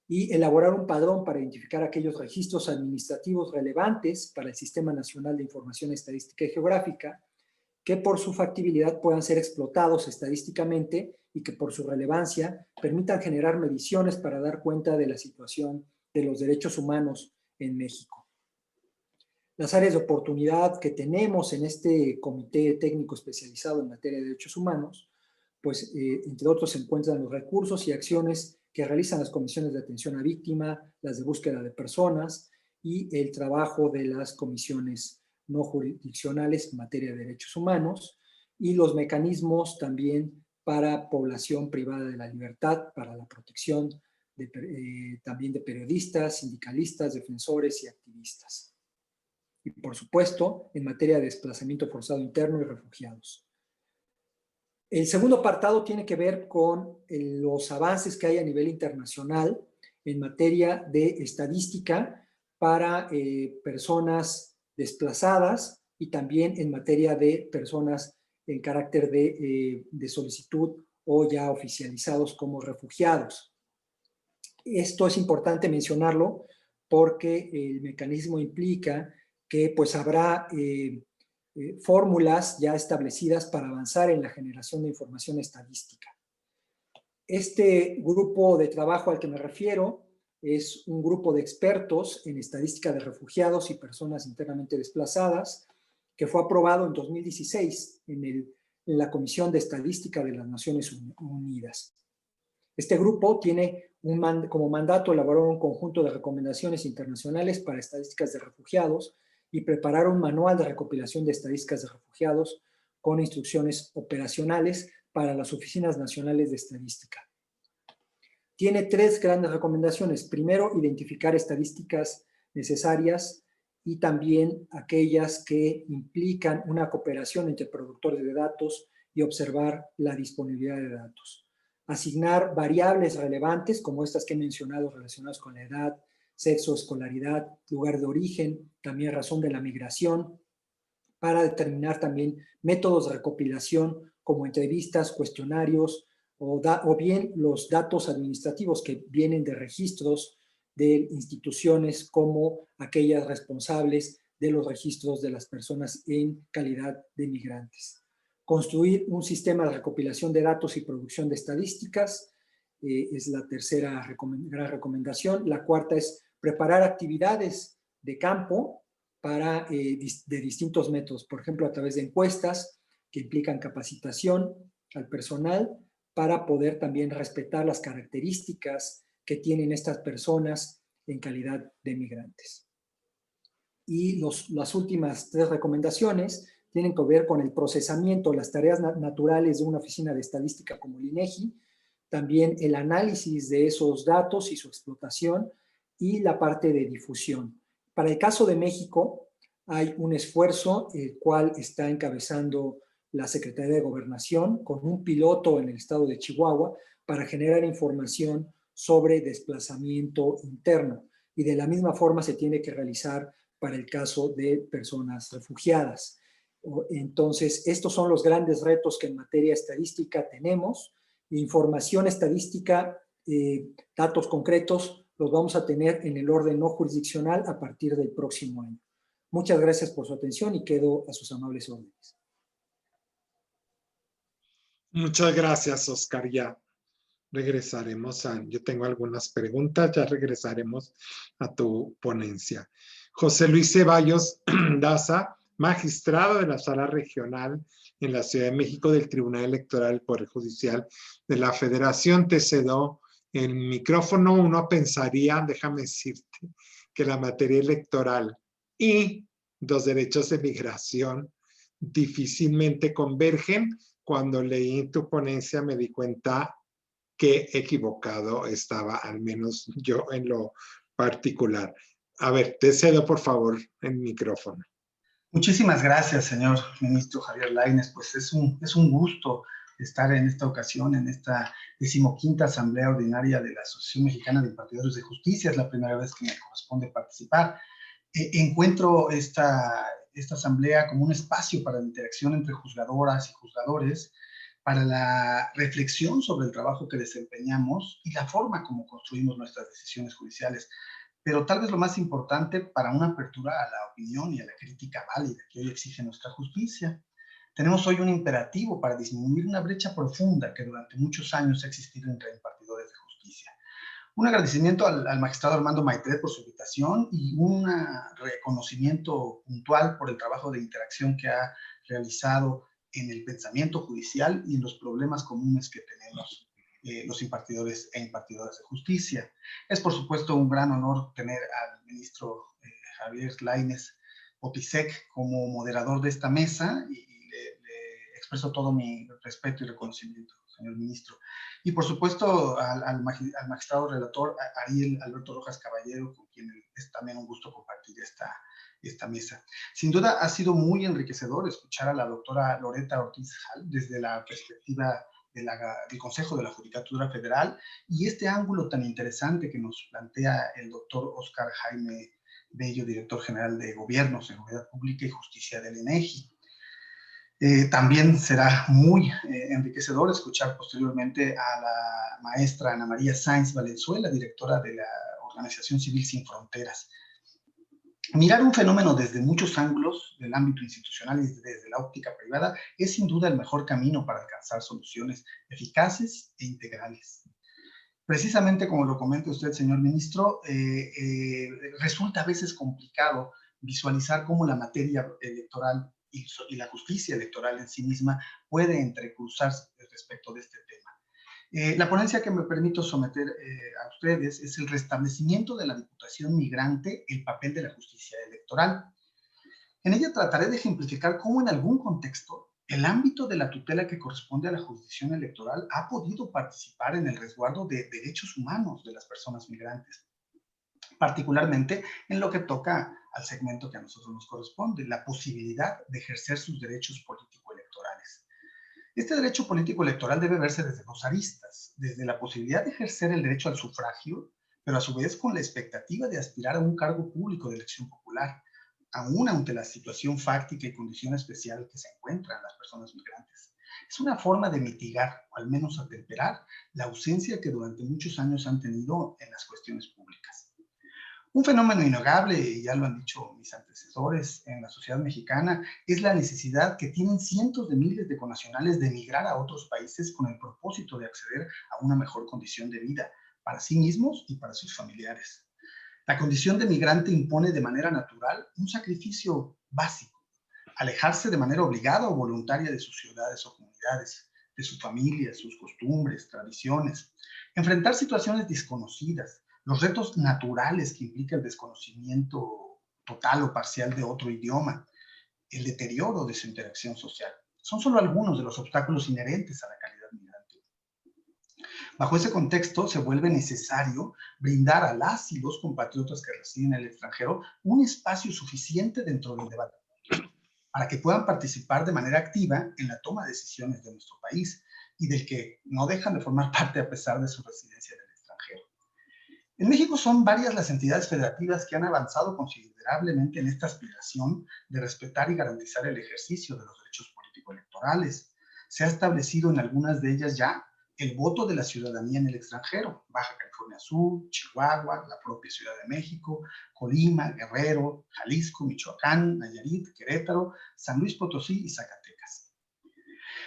Y elaborar un padrón para identificar aquellos registros administrativos relevantes para el Sistema Nacional de Información Estadística y Geográfica que por su factibilidad puedan ser explotados estadísticamente y que por su relevancia permitan generar mediciones para dar cuenta de la situación de los derechos humanos en México. Las áreas de oportunidad que tenemos en este comité técnico especializado en materia de derechos humanos, pues entre otros se encuentran los recursos y acciones que realizan las comisiones de atención a víctima, las de búsqueda de personas y el trabajo de las comisiones no jurisdiccionales en materia de derechos humanos y los mecanismos también para población privada de la libertad, para la protección también de periodistas, sindicalistas, defensores y activistas. Y por supuesto, en materia de desplazamiento forzado interno y refugiados. El segundo apartado tiene que ver con los avances que hay a nivel internacional en materia de estadística para personas desplazadas y también en materia de personas en carácter de solicitud o ya oficializados como refugiados. Esto es importante mencionarlo porque el mecanismo implica que pues habrá fórmulas ya establecidas para avanzar en la generación de información estadística. Este grupo de trabajo al que me refiero es un grupo de expertos en estadística de refugiados y personas internamente desplazadas que fue aprobado en 2016 en la Comisión de Estadística de las Naciones Unidas. Este grupo tiene como mandato elaborar un conjunto de recomendaciones internacionales para estadísticas de refugiados y preparar un manual de recopilación de estadísticas de refugiados con instrucciones operacionales para las oficinas nacionales de estadística. Tiene 3 grandes recomendaciones. Primero, identificar estadísticas necesarias y también aquellas que implican una cooperación entre productores de datos y observar la disponibilidad de datos. Asignar variables relevantes como estas que he mencionado relacionadas con la edad, sexo, escolaridad, lugar de origen, también razón de la migración, para determinar también métodos de recopilación como entrevistas, cuestionarios o bien los datos administrativos que vienen de registros de instituciones como aquellas responsables de los registros de las personas en calidad de migrantes. Construir un sistema de recopilación de datos y producción de estadísticas es la tercera gran recomendación. La cuarta es preparar actividades de campo de distintos métodos, por ejemplo, a través de encuestas que implican capacitación al personal para poder también respetar las características que tienen estas personas en calidad de migrantes. Y las últimas 3 recomendaciones tienen que ver con el procesamiento, las tareas naturales de una oficina de estadística como el INEGI, también el análisis de esos datos y su explotación, y la parte de difusión. Para el caso de México, hay un esfuerzo el cual está encabezando la Secretaría de Gobernación con un piloto en el estado de Chihuahua para generar información sobre desplazamiento interno. Y de la misma forma se tiene que realizar para el caso de personas refugiadas. Entonces, estos son los grandes retos que en materia estadística tenemos. Información estadística, datos concretos, los vamos a tener en el orden no jurisdiccional a partir del próximo año. Muchas gracias por su atención y quedo a sus amables órdenes. Muchas gracias, Oscar. Ya regresaremos yo tengo algunas preguntas, ya regresaremos a tu ponencia. José Luis Ceballos Daza, magistrado de la Sala Regional en la Ciudad de México del Tribunal Electoral del Poder Judicial de la Federación, te cedo el micrófono. Uno pensaría, déjame decirte, que la materia electoral y los derechos de migración difícilmente convergen. Cuando leí tu ponencia me di cuenta que equivocado estaba, al menos yo en lo particular. A ver, te cedo por favor el micrófono. Muchísimas gracias, señor ministro Javier Lainez. Pues es un gusto estar en esta ocasión, en esta 15ª Asamblea Ordinaria de la Asociación Mexicana de Impartidores de Justicia. Es la primera vez que me corresponde participar. Encuentro esta asamblea como un espacio para la interacción entre juzgadoras y juzgadores, para la reflexión sobre el trabajo que desempeñamos y la forma como construimos nuestras decisiones judiciales. Pero tal vez lo más importante, para una apertura a la opinión y a la crítica válida que hoy exige nuestra justicia. Tenemos hoy un imperativo para disminuir una brecha profunda que durante muchos años ha existido entre impartidores de justicia. Un agradecimiento al magistrado Armando Maitret por su invitación y un reconocimiento puntual por el trabajo de interacción que ha realizado en el pensamiento judicial y en los problemas comunes que tenemos los impartidores e impartidoras de justicia. Es, por supuesto, un gran honor tener al ministro Javier Lainez Potisek como moderador de esta mesa y le expreso todo mi respeto y reconocimiento, señor ministro. Y, por supuesto, al magistrado relator Ariel Alberto Rojas Caballero, con quien es también un gusto compartir esta mesa. Sin duda ha sido muy enriquecedor escuchar a la doctora Loreta Ortiz Hall desde la perspectiva del Consejo de la Judicatura Federal y este ángulo tan interesante que nos plantea el doctor Oscar Jaime Bello, director general de Gobierno, Seguridad Pública y Justicia del INEGI. También será muy enriquecedor escuchar posteriormente a la maestra Ana María Sáenz Valenzuela, directora de la Organización Civil Sin Fronteras. Mirar un fenómeno desde muchos ángulos del ámbito institucional y desde la óptica privada es sin duda el mejor camino para alcanzar soluciones eficaces e integrales. Precisamente como lo comenta usted, señor ministro, resulta a veces complicado visualizar cómo la materia electoral y la justicia electoral en sí misma puede entrecruzarse respecto de este tema. La ponencia que me permito someter a ustedes es el restablecimiento de la Diputación Migrante, el papel de la justicia electoral. En ella trataré de ejemplificar cómo en algún contexto el ámbito de la tutela que corresponde a la jurisdicción electoral ha podido participar en el resguardo de derechos humanos de las personas migrantes, particularmente en lo que toca al segmento que a nosotros nos corresponde, la posibilidad de ejercer sus derechos político-electorales. Este derecho político electoral debe verse desde dos aristas, desde la posibilidad de ejercer el derecho al sufragio, pero a su vez con la expectativa de aspirar a un cargo público de elección popular, aún ante la situación fáctica y condición especial que se encuentran las personas migrantes. Es una forma de mitigar, o al menos atemperar, la ausencia que durante muchos años han tenido en las cuestiones públicas. Un fenómeno innegable, y ya lo han dicho mis antecesores en la sociedad mexicana, es la necesidad que tienen cientos de miles de connacionales de emigrar a otros países con el propósito de acceder a una mejor condición de vida para sí mismos y para sus familiares. La condición de migrante impone de manera natural un sacrificio básico, alejarse de manera obligada o voluntaria de sus ciudades o comunidades, de su familia, sus costumbres, tradiciones, enfrentar situaciones desconocidas, los retos naturales que implica el desconocimiento total o parcial de otro idioma, el deterioro de su interacción social. Son solo algunos de los obstáculos inherentes a la calidad migrante. Bajo ese contexto, se vuelve necesario brindar a las y los compatriotas que residen en el extranjero un espacio suficiente dentro del debate para que puedan participar de manera activa en la toma de decisiones de nuestro país y del que no dejan de formar parte a pesar de su residencia en el extranjero. En México son varias las entidades federativas que han avanzado considerablemente en esta aspiración de respetar y garantizar el ejercicio de los derechos político-electorales. Se ha establecido en algunas de ellas ya el voto de la ciudadanía en el extranjero: Baja California Sur, Chihuahua, la propia Ciudad de México, Colima, Guerrero, Jalisco, Michoacán, Nayarit, Querétaro, San Luis Potosí y Zacatecas.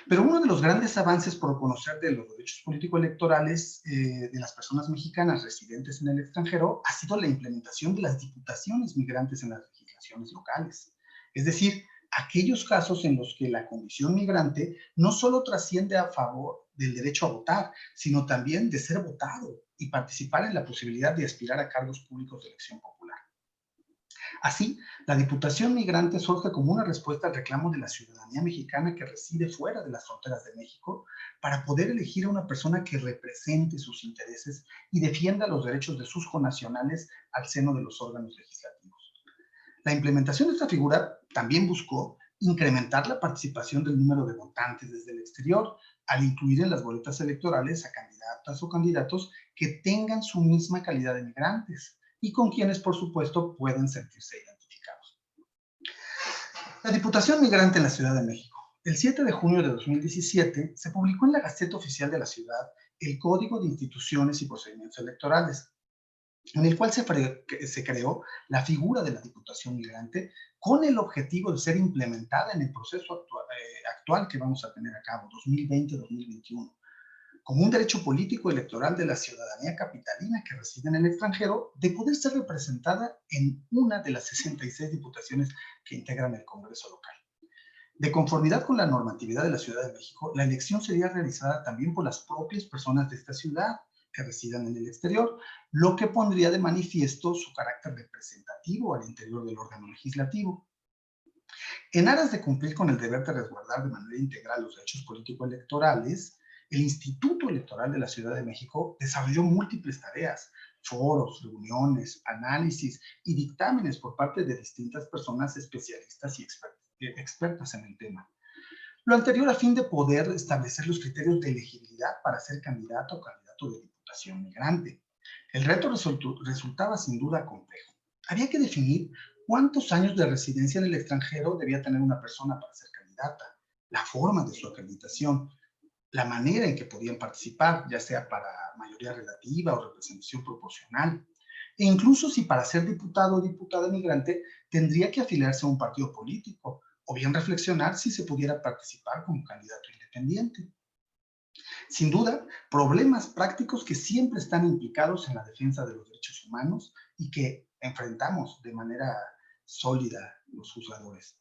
Pero uno de los grandes avances por conocer de los derechos político-electorales de las personas mexicanas residentes en el extranjero ha sido la implementación de las diputaciones migrantes en las legislaciones locales. Es decir, aquellos casos en los que la condición migrante no solo trasciende a favor del derecho a votar, sino también de ser votado y participar en la posibilidad de aspirar a cargos públicos de elección popular. Así, la Diputación Migrante surge como una respuesta al reclamo de la ciudadanía mexicana que reside fuera de las fronteras de México para poder elegir a una persona que represente sus intereses y defienda los derechos de sus connacionales al seno de los órganos legislativos. La implementación de esta figura también buscó incrementar la participación del número de votantes desde el exterior, al incluir en las boletas electorales a candidatas o candidatos que tengan su misma calidad de migrantes y con quienes, por supuesto, pueden sentirse identificados. La Diputación Migrante en la Ciudad de México. El 7 de junio de 2017 se publicó en la Gaceta Oficial de la Ciudad el Código de Instituciones y Procedimientos Electorales, en el cual se creó la figura de la Diputación Migrante con el objetivo de ser implementada en el proceso actual que vamos a tener a cabo, 2020-2021, como un derecho político electoral de la ciudadanía capitalina que reside en el extranjero de poder ser representada en una de las 66 diputaciones que integran el Congreso local. De conformidad con la normatividad de la Ciudad de México, la elección sería realizada también por las propias personas de esta ciudad que residan en el exterior, lo que pondría de manifiesto su carácter representativo al interior del órgano legislativo. En aras de cumplir con el deber de resguardar de manera integral los derechos político-electorales, el Instituto Electoral de la Ciudad de México desarrolló múltiples tareas, foros, reuniones, análisis y dictámenes por parte de distintas personas especialistas y expertas en el tema. Lo anterior a fin de poder establecer los criterios de elegibilidad para ser candidato o candidato de Diputación Migrante. El reto resultaba sin duda complejo. Había que definir cuántos años de residencia en el extranjero debía tener una persona para ser candidata, la forma de su acreditación, la manera en que podían participar, ya sea para mayoría relativa o representación proporcional, e incluso si para ser diputado o diputada migrante tendría que afiliarse a un partido político, o bien reflexionar si se pudiera participar como candidato independiente. Sin duda, problemas prácticos que siempre están implicados en la defensa de los derechos humanos y que enfrentamos de manera sólida los juzgadores.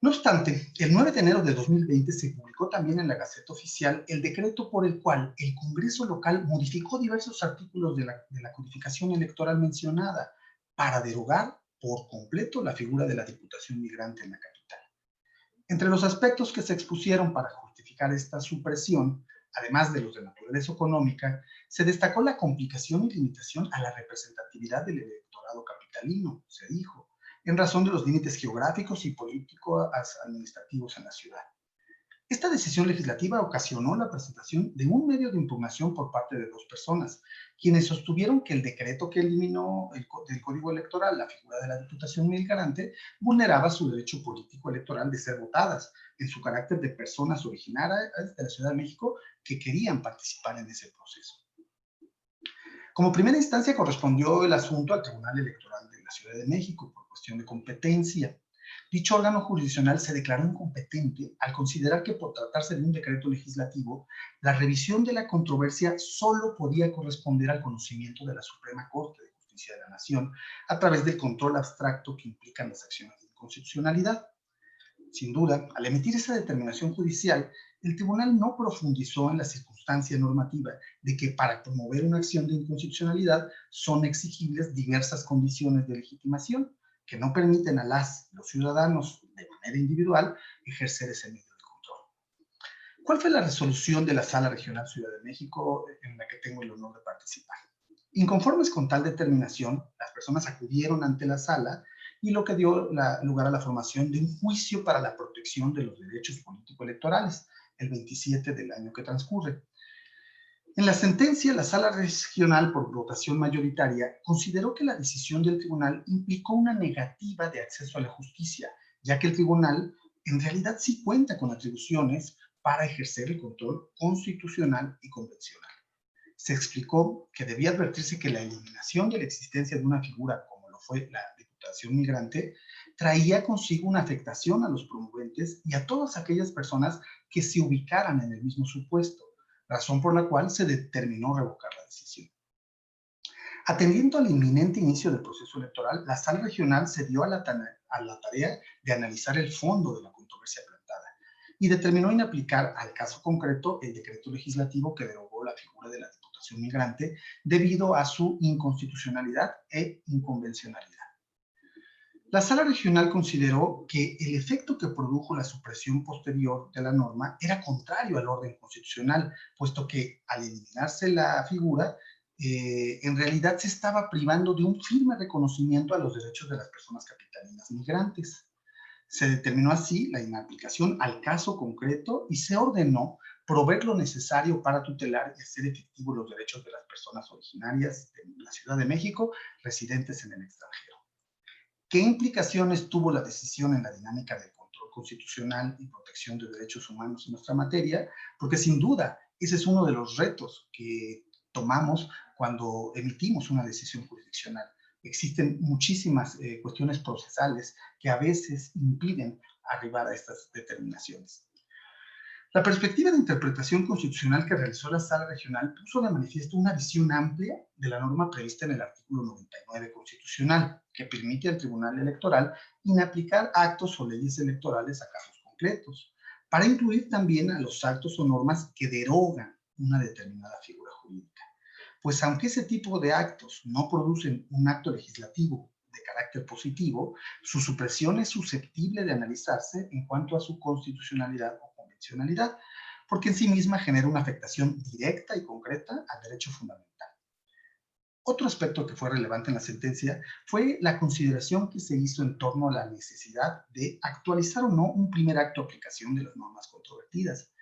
No obstante, el 9 de enero de 2020 se publicó también en la Gaceta Oficial el decreto por el cual el Congreso local modificó diversos artículos de la codificación electoral mencionada para derogar por completo la figura de la Diputación Migrante en la capital. Entre los aspectos que se expusieron para justificar esta supresión, además de los de naturaleza económica, se destacó la complicación y limitación a la representatividad del electorado capitalino, se dijo, en razón de los límites geográficos y políticos administrativos en la ciudad. Esta decisión legislativa ocasionó la presentación de un medio de impugnación por parte de dos personas, quienes sostuvieron que el decreto que eliminó del Código Electoral la figura de la Diputación Migrante vulneraba su derecho político electoral de ser votadas en su carácter de personas originarias de la Ciudad de México que querían participar en ese proceso. Como primera instancia correspondió el asunto al Tribunal Electoral de la Ciudad de México por cuestión de competencia. Dicho órgano jurisdiccional se declaró incompetente al considerar que por tratarse de un decreto legislativo, la revisión de la controversia solo podía corresponder al conocimiento de la Suprema Corte de Justicia de la Nación a través del control abstracto que implican las acciones de inconstitucionalidad. Sin duda, al emitir esa determinación judicial, el tribunal no profundizó en la circunstancia normativa de que para promover una acción de inconstitucionalidad son exigibles diversas condiciones de legitimación que no permiten a los ciudadanos de manera individual, ejercer ese medio de control. ¿Cuál fue la resolución de la Sala Regional Ciudad de México en la que tengo el honor de participar? Inconformes con tal determinación, las personas acudieron ante la sala y lo que dio lugar a la formación de un juicio para la protección de los derechos político-electorales, el 27 del año que transcurre. En la sentencia, la Sala Regional, por votación mayoritaria, consideró que la decisión del tribunal implicó una negativa de acceso a la justicia, ya que el tribunal en realidad sí cuenta con atribuciones para ejercer el control constitucional y convencional. Se explicó que debía advertirse que la eliminación de la existencia de una figura como lo fue la Diputación Migrante traía consigo una afectación a los promoventes y a todas aquellas personas que se ubicaran en el mismo supuesto, razón por la cual se determinó revocar la decisión. Atendiendo al inminente inicio del proceso electoral, la Sala Regional se dio a la tarea de analizar el fondo de la controversia plantada y determinó inaplicar al caso concreto el decreto legislativo que derogó la figura de la Diputación Migrante debido a su inconstitucionalidad e inconvencionalidad. La Sala Regional consideró que el efecto que produjo la supresión posterior de la norma era contrario al orden constitucional, puesto que al eliminarse la figura, en realidad se estaba privando de un firme reconocimiento a los derechos de las personas capitalinas migrantes. Se determinó así la inaplicación al caso concreto y se ordenó proveer lo necesario para tutelar y hacer efectivos los derechos de las personas originarias de la Ciudad de México residentes en el extranjero. ¿Qué implicaciones tuvo la decisión en la dinámica del control constitucional y protección de derechos humanos en nuestra materia? Porque sin duda ese es uno de los retos que tomamos cuando emitimos una decisión jurisdiccional. Existen muchísimas cuestiones procesales que a veces impiden arribar a estas determinaciones. La perspectiva de interpretación constitucional que realizó la Sala Regional puso de manifiesto una visión amplia de la norma prevista en el artículo 99 constitucional, que permite al Tribunal Electoral inaplicar actos o leyes electorales a casos concretos, para incluir también a los actos o normas que derogan una determinada figura jurídica. Pues aunque ese tipo de actos no producen un acto legislativo de carácter positivo, su supresión es susceptible de analizarse en cuanto a su constitucionalidad o convencionalidad, porque en sí misma genera una afectación directa y concreta al derecho fundamental. Otro aspecto que fue relevante en la sentencia fue la consideración que se hizo en torno a la necesidad de actualizar o no un primer acto de aplicación de las normas controvertidas.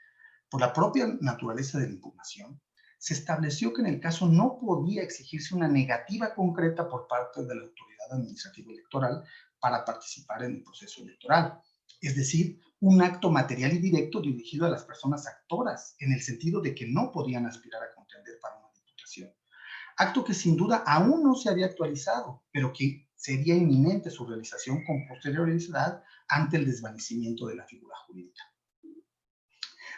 Por la propia naturaleza de la impugnación, se estableció que en el caso no podía exigirse una negativa concreta por parte de la autoridad administrativa electoral para participar en el proceso electoral. Es decir, un acto material y directo dirigido a las personas actoras, en el sentido de que no podían aspirar a contender para una diputación. Acto que sin duda aún no se había actualizado, pero que sería inminente su realización con posterioridad ante el desvanecimiento de la figura jurídica.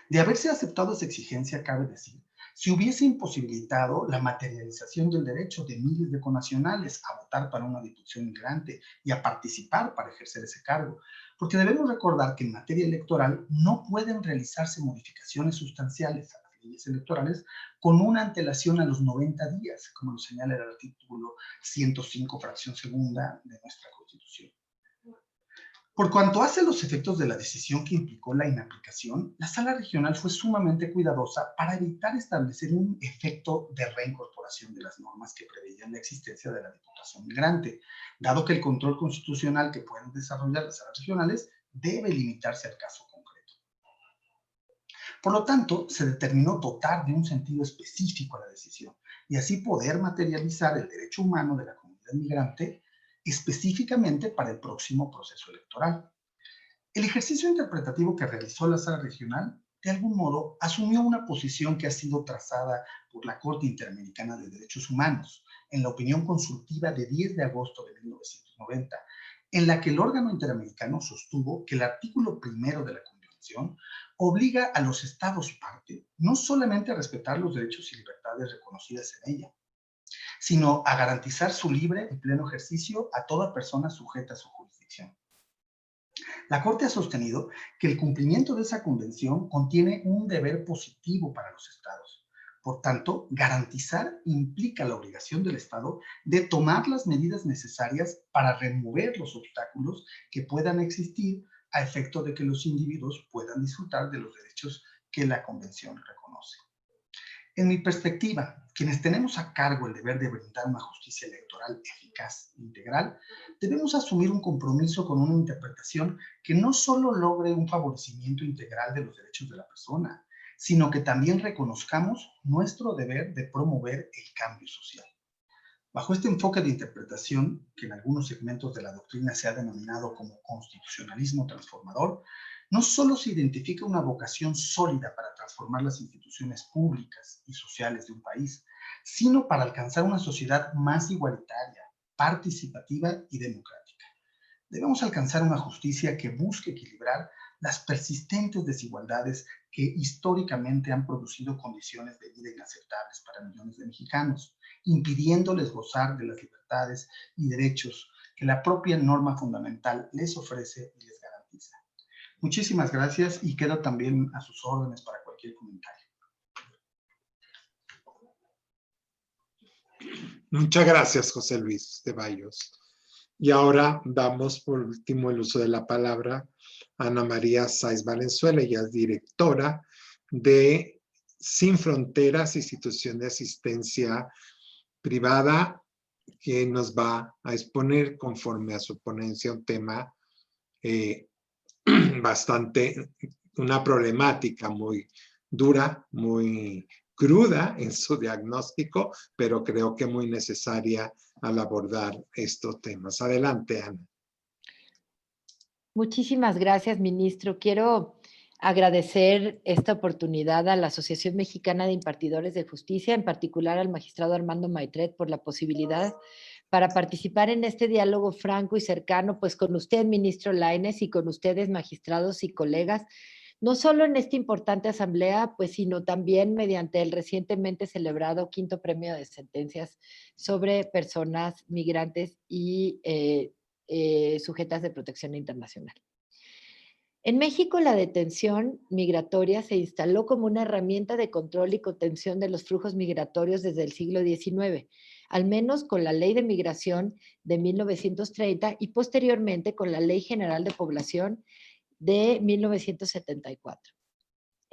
De haberse aceptado esa exigencia, cabe decir, se hubiese imposibilitado la materialización del derecho de miles de connacionales a votar para una diputación migrante y a participar para ejercer ese cargo, porque debemos recordar que en materia electoral no pueden realizarse modificaciones sustanciales a las leyes electorales con una antelación a los 90 días, como lo señala el artículo 105, fracción segunda de nuestra Constitución. Por cuanto hace los efectos de la decisión que implicó la inaplicación, la Sala Regional fue sumamente cuidadosa para evitar establecer un efecto de reincorporación de las normas que preveían la existencia de la Diputación Migrante, dado que el control constitucional que pueden desarrollar las salas regionales debe limitarse al caso concreto. Por lo tanto, se determinó dotar de un sentido específico a la decisión y así poder materializar el derecho humano de la comunidad migrante específicamente para el próximo proceso electoral. El ejercicio interpretativo que realizó la Sala Regional, de algún modo, asumió una posición que ha sido trazada por la Corte Interamericana de Derechos Humanos, en la opinión consultiva de 10 de agosto de 1990, en la que el órgano interamericano sostuvo que el artículo 1 de la Convención obliga a los Estados parte no solamente a respetar los derechos y libertades reconocidas en ella, sino a garantizar su libre y pleno ejercicio a toda persona sujeta a su jurisdicción. La Corte ha sostenido que el cumplimiento de esa convención contiene un deber positivo para los Estados. Por tanto, garantizar implica la obligación del Estado de tomar las medidas necesarias para remover los obstáculos que puedan existir a efecto de que los individuos puedan disfrutar de los derechos que la Convención reconoce. En mi perspectiva, quienes tenemos a cargo el deber de brindar una justicia electoral eficaz e integral, debemos asumir un compromiso con una interpretación que no solo logre un favorecimiento integral de los derechos de la persona, sino que también reconozcamos nuestro deber de promover el cambio social. Bajo este enfoque de interpretación, que en algunos segmentos de la doctrina se ha denominado como constitucionalismo transformador, no solo se identifica una vocación sólida para transformar las instituciones públicas y sociales de un país, sino para alcanzar una sociedad más igualitaria, participativa y democrática. Debemos alcanzar una justicia que busque equilibrar las persistentes desigualdades que históricamente han producido condiciones de vida inaceptables para millones de mexicanos, impidiéndoles gozar de las libertades y derechos que la propia norma fundamental les ofrece y les garantiza. Muchísimas gracias y quedo también a sus órdenes para cualquier comentario. Muchas gracias, José Luis Ceballos. Y ahora damos por último el uso de la palabra a Ana María Sáiz Valenzuela. Ella es directora de Sin Fronteras, institución de asistencia privada, que nos va a exponer conforme a su ponencia un tema una problemática muy dura, muy cruda en su diagnóstico, pero creo que muy necesaria al abordar estos temas. Adelante, Ana. Muchísimas gracias, ministro. Quiero agradecer esta oportunidad a la Asociación Mexicana de Impartidores de Justicia, en particular al magistrado Armando Maitret, por la posibilidad para participar en este diálogo franco y cercano, pues con usted, ministro Lainez, y con ustedes, magistrados y colegas, no solo en esta importante asamblea, pues sino también mediante el recientemente celebrado 5º Premio de Sentencias sobre personas migrantes y sujetas de protección internacional. En México, la detención migratoria se instaló como una herramienta de control y contención de los flujos migratorios desde el siglo XIX, al menos con la Ley de Migración de 1930 y posteriormente con la Ley General de Población de 1974.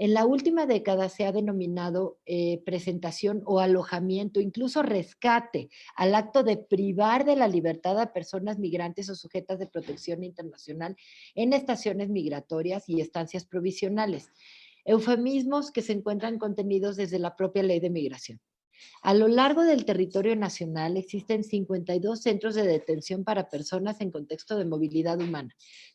En la última década se ha denominado presentación o alojamiento, incluso rescate, al acto de privar de la libertad a personas migrantes o sujetas de protección internacional en estaciones migratorias y estancias provisionales, eufemismos que se encuentran contenidos desde la propia Ley de Migración. A lo largo del territorio nacional existen 52 centros de detención para personas en contexto de movilidad humana,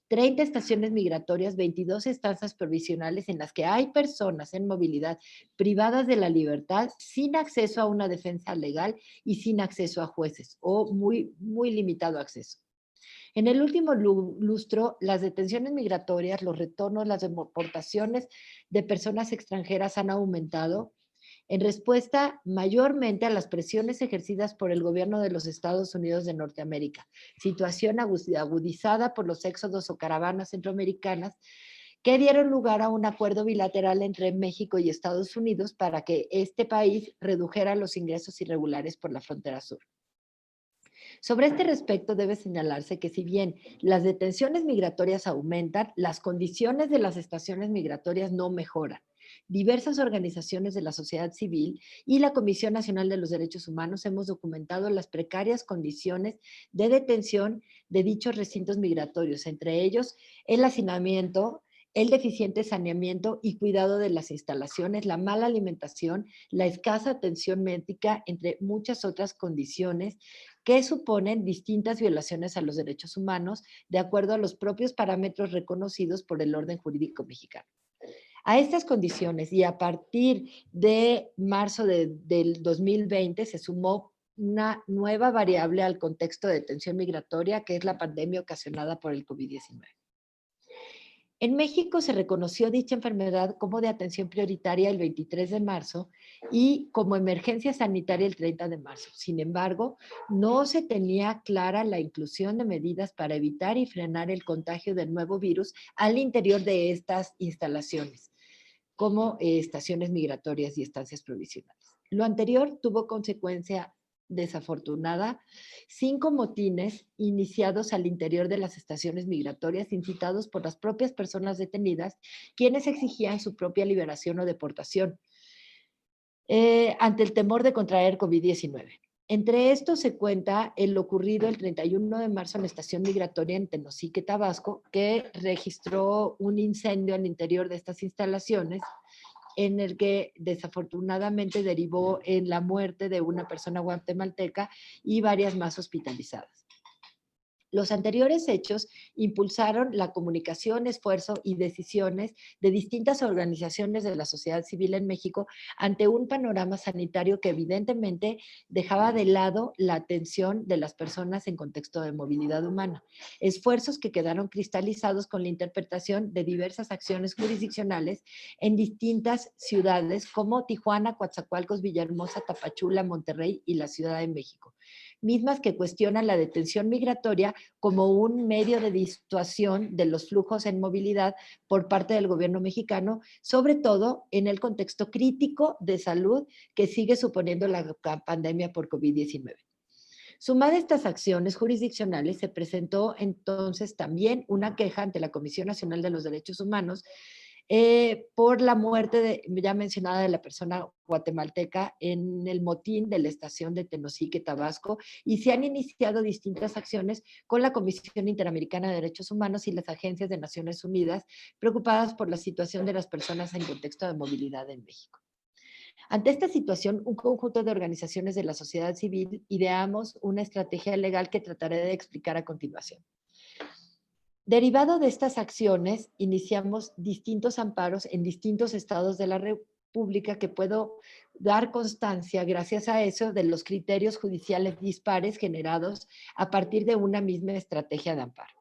30 estaciones migratorias, 22 estancias provisionales en las que hay personas en movilidad privadas de la libertad sin acceso a una defensa legal y sin acceso a jueces o muy limitado acceso. En el último lustro, las detenciones migratorias, los retornos, las deportaciones de personas extranjeras han aumentado en respuesta mayormente a las presiones ejercidas por el gobierno de los Estados Unidos de Norteamérica, situación agudizada por los éxodos o caravanas centroamericanas que dieron lugar a un acuerdo bilateral entre México y Estados Unidos para que este país redujera los ingresos irregulares por la frontera sur. Sobre este respecto, debe señalarse que si bien las detenciones migratorias aumentan, las condiciones de las estaciones migratorias no mejoran. Diversas organizaciones de la sociedad civil y la Comisión Nacional de los Derechos Humanos hemos documentado las precarias condiciones de detención de dichos recintos migratorios, entre ellos el hacinamiento, el deficiente saneamiento y cuidado de las instalaciones, la mala alimentación, la escasa atención médica, entre muchas otras condiciones que suponen distintas violaciones a los derechos humanos de acuerdo a los propios parámetros reconocidos por el orden jurídico mexicano. A estas condiciones y a partir de marzo del 2020 se sumó una nueva variable al contexto de detención migratoria, que es la pandemia ocasionada por el COVID-19. En México se reconoció dicha enfermedad como de atención prioritaria el 23 de marzo y como emergencia sanitaria el 30 de marzo. Sin embargo, no se tenía clara la inclusión de medidas para evitar y frenar el contagio del nuevo virus al interior de estas instalaciones, como estaciones migratorias y estancias provisionales. Lo anterior tuvo consecuencia desafortunada 5 motines iniciados al interior de las estaciones migratorias, incitados por las propias personas detenidas, quienes exigían su propia liberación o deportación ante el temor de contraer COVID-19. Entre estos se cuenta el ocurrido el 31 de marzo en la estación migratoria en Tenosique, Tabasco, que registró un incendio al interior de estas instalaciones, en el que desafortunadamente derivó en la muerte de una persona guatemalteca y varias más hospitalizadas. Los anteriores hechos impulsaron la comunicación, esfuerzo y decisiones de distintas organizaciones de la sociedad civil en México ante un panorama sanitario que evidentemente dejaba de lado la atención de las personas en contexto de movilidad humana. Esfuerzos que quedaron cristalizados con la interpretación de diversas acciones jurisdiccionales en distintas ciudades como Tijuana, Coatzacoalcos, Villahermosa, Tapachula, Monterrey y la Ciudad de México, mismas que cuestionan la detención migratoria como un medio de disuasión de los flujos en movilidad por parte del gobierno mexicano, sobre todo en el contexto crítico de salud que sigue suponiendo la pandemia por COVID-19. Sumada a estas acciones jurisdiccionales, se presentó entonces también una queja ante la Comisión Nacional de los Derechos Humanos por la muerte ya mencionada de la persona guatemalteca en el motín de la estación de Tenosique, Tabasco, y se han iniciado distintas acciones con la Comisión Interamericana de Derechos Humanos y las agencias de Naciones Unidas preocupadas por la situación de las personas en contexto de movilidad en México. Ante esta situación, un conjunto de organizaciones de la sociedad civil ideamos una estrategia legal que trataré de explicar a continuación. Derivado de estas acciones, iniciamos distintos amparos en distintos estados de la República que puedo dar constancia, gracias a eso, de los criterios judiciales dispares generados a partir de una misma estrategia de amparo.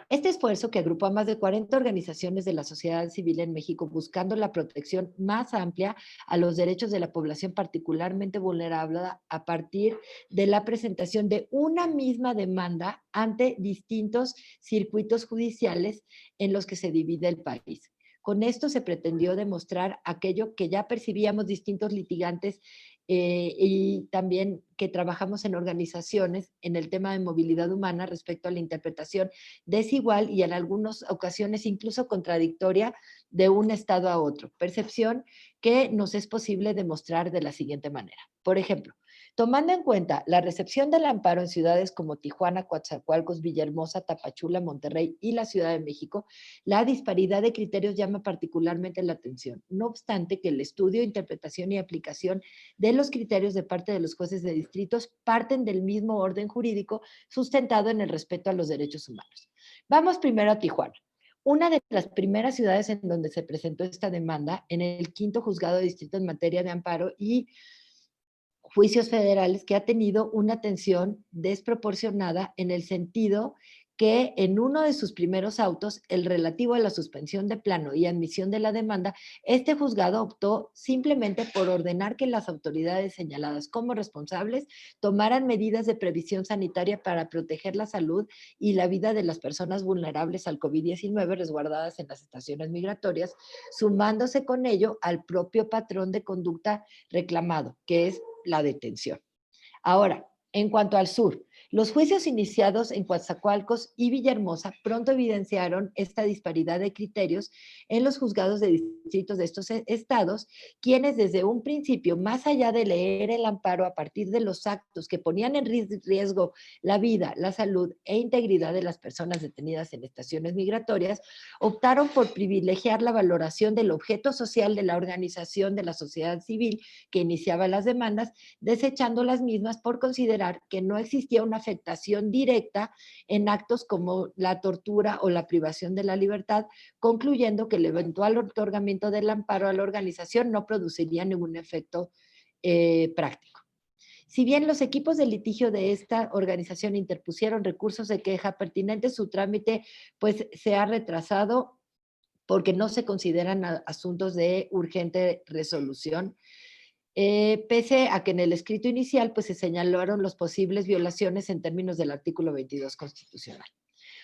Este esfuerzo, que agrupó a más de 40 organizaciones de la sociedad civil en México buscando la protección más amplia a los derechos de la población particularmente vulnerable a partir de la presentación de una misma demanda ante distintos circuitos judiciales en los que se divide el país. Con esto se pretendió demostrar aquello que ya percibíamos distintos litigantes y también que trabajamos en organizaciones en el tema de movilidad humana respecto a la interpretación desigual y en algunas ocasiones incluso contradictoria de un estado a otro, percepción que nos es posible demostrar de la siguiente manera. Por ejemplo, tomando en cuenta la recepción del amparo en ciudades como Tijuana, Coatzacoalcos, Villahermosa, Tapachula, Monterrey y la Ciudad de México, la disparidad de criterios llama particularmente la atención. No obstante que el estudio, interpretación y aplicación de los criterios de parte de los jueces de distritos parten del mismo orden jurídico sustentado en el respeto a los derechos humanos. Vamos primero a Tijuana. Una de las primeras ciudades en donde se presentó esta demanda, en el 5º Juzgado de Distrito en materia de amparo y juicios federales, que ha tenido una atención desproporcionada en el sentido que en uno de sus primeros autos, el relativo a la suspensión de plano y admisión de la demanda, este juzgado optó simplemente por ordenar que las autoridades señaladas como responsables tomaran medidas de previsión sanitaria para proteger la salud y la vida de las personas vulnerables al COVID-19 resguardadas en las estaciones migratorias, sumándose con ello al propio patrón de conducta reclamado, que es la detención. Ahora, en cuanto al sur, los juicios iniciados en Coatzacoalcos y Villahermosa pronto evidenciaron esta disparidad de criterios en los juzgados de distritos de estos estados, quienes desde un principio, más allá de leer el amparo a partir de los actos que ponían en riesgo la vida, la salud e integridad de las personas detenidas en estaciones migratorias, optaron por privilegiar la valoración del objeto social de la organización de la sociedad civil que iniciaba las demandas, desechando las mismas por considerar que no existía una afectación directa en actos como la tortura o la privación de la libertad, concluyendo que el eventual otorgamiento del amparo a la organización no produciría ningún efecto práctico. Si bien los equipos de litigio de esta organización interpusieron recursos de queja pertinentes, su trámite pues se ha retrasado porque no se consideran asuntos de urgente resolución. Pese a que en el escrito inicial pues se señalaron las posibles violaciones en términos del artículo 22 constitucional.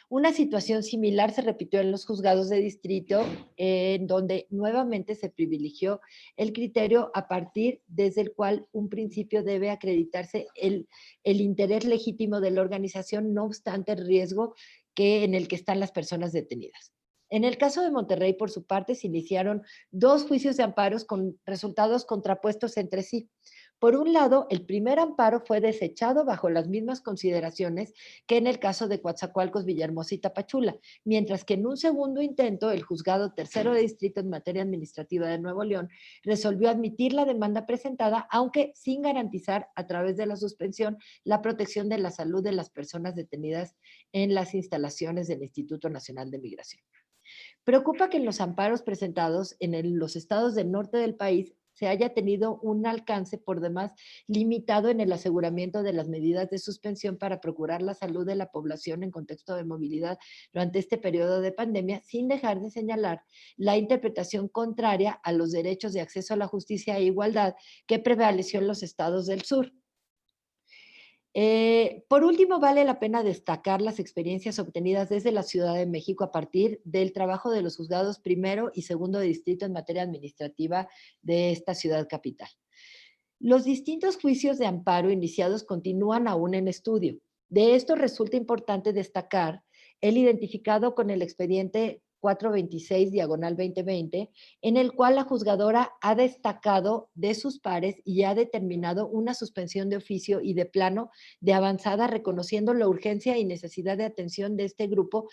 Una situación similar se repitió en los juzgados de distrito, en donde nuevamente se privilegió el criterio a partir desde el cual un principio debe acreditarse el interés legítimo de la organización, no obstante el riesgo en el que están las personas detenidas. En el caso de Monterrey, por su parte, se iniciaron 2 juicios de amparos con resultados contrapuestos entre sí. Por un lado, el primer amparo fue desechado bajo las mismas consideraciones que en el caso de Coatzacoalcos, Villahermosa y Tapachula, mientras que en un segundo intento, el juzgado tercero de distrito en materia administrativa de Nuevo León resolvió admitir la demanda presentada, aunque sin garantizar a través de la suspensión la protección de la salud de las personas detenidas en las instalaciones del Instituto Nacional de Migración. Preocupa que en los amparos presentados en los estados del norte del país se haya tenido un alcance por demás limitado en el aseguramiento de las medidas de suspensión para procurar la salud de la población en contexto de movilidad durante este periodo de pandemia, sin dejar de señalar la interpretación contraria a los derechos de acceso a la justicia e igualdad que prevaleció en los estados del sur. Por último, vale la pena destacar las experiencias obtenidas desde la Ciudad de México a partir del trabajo de los juzgados primero y segundo de distrito en materia administrativa de esta ciudad capital. Los distintos juicios de amparo iniciados continúan aún en estudio. De esto resulta importante destacar el identificado con el expediente 426/2020, en el cual la juzgadora ha destacado de sus pares y ha determinado una suspensión de oficio y de plano de avanzada, reconociendo la urgencia y necesidad de atención de este grupo,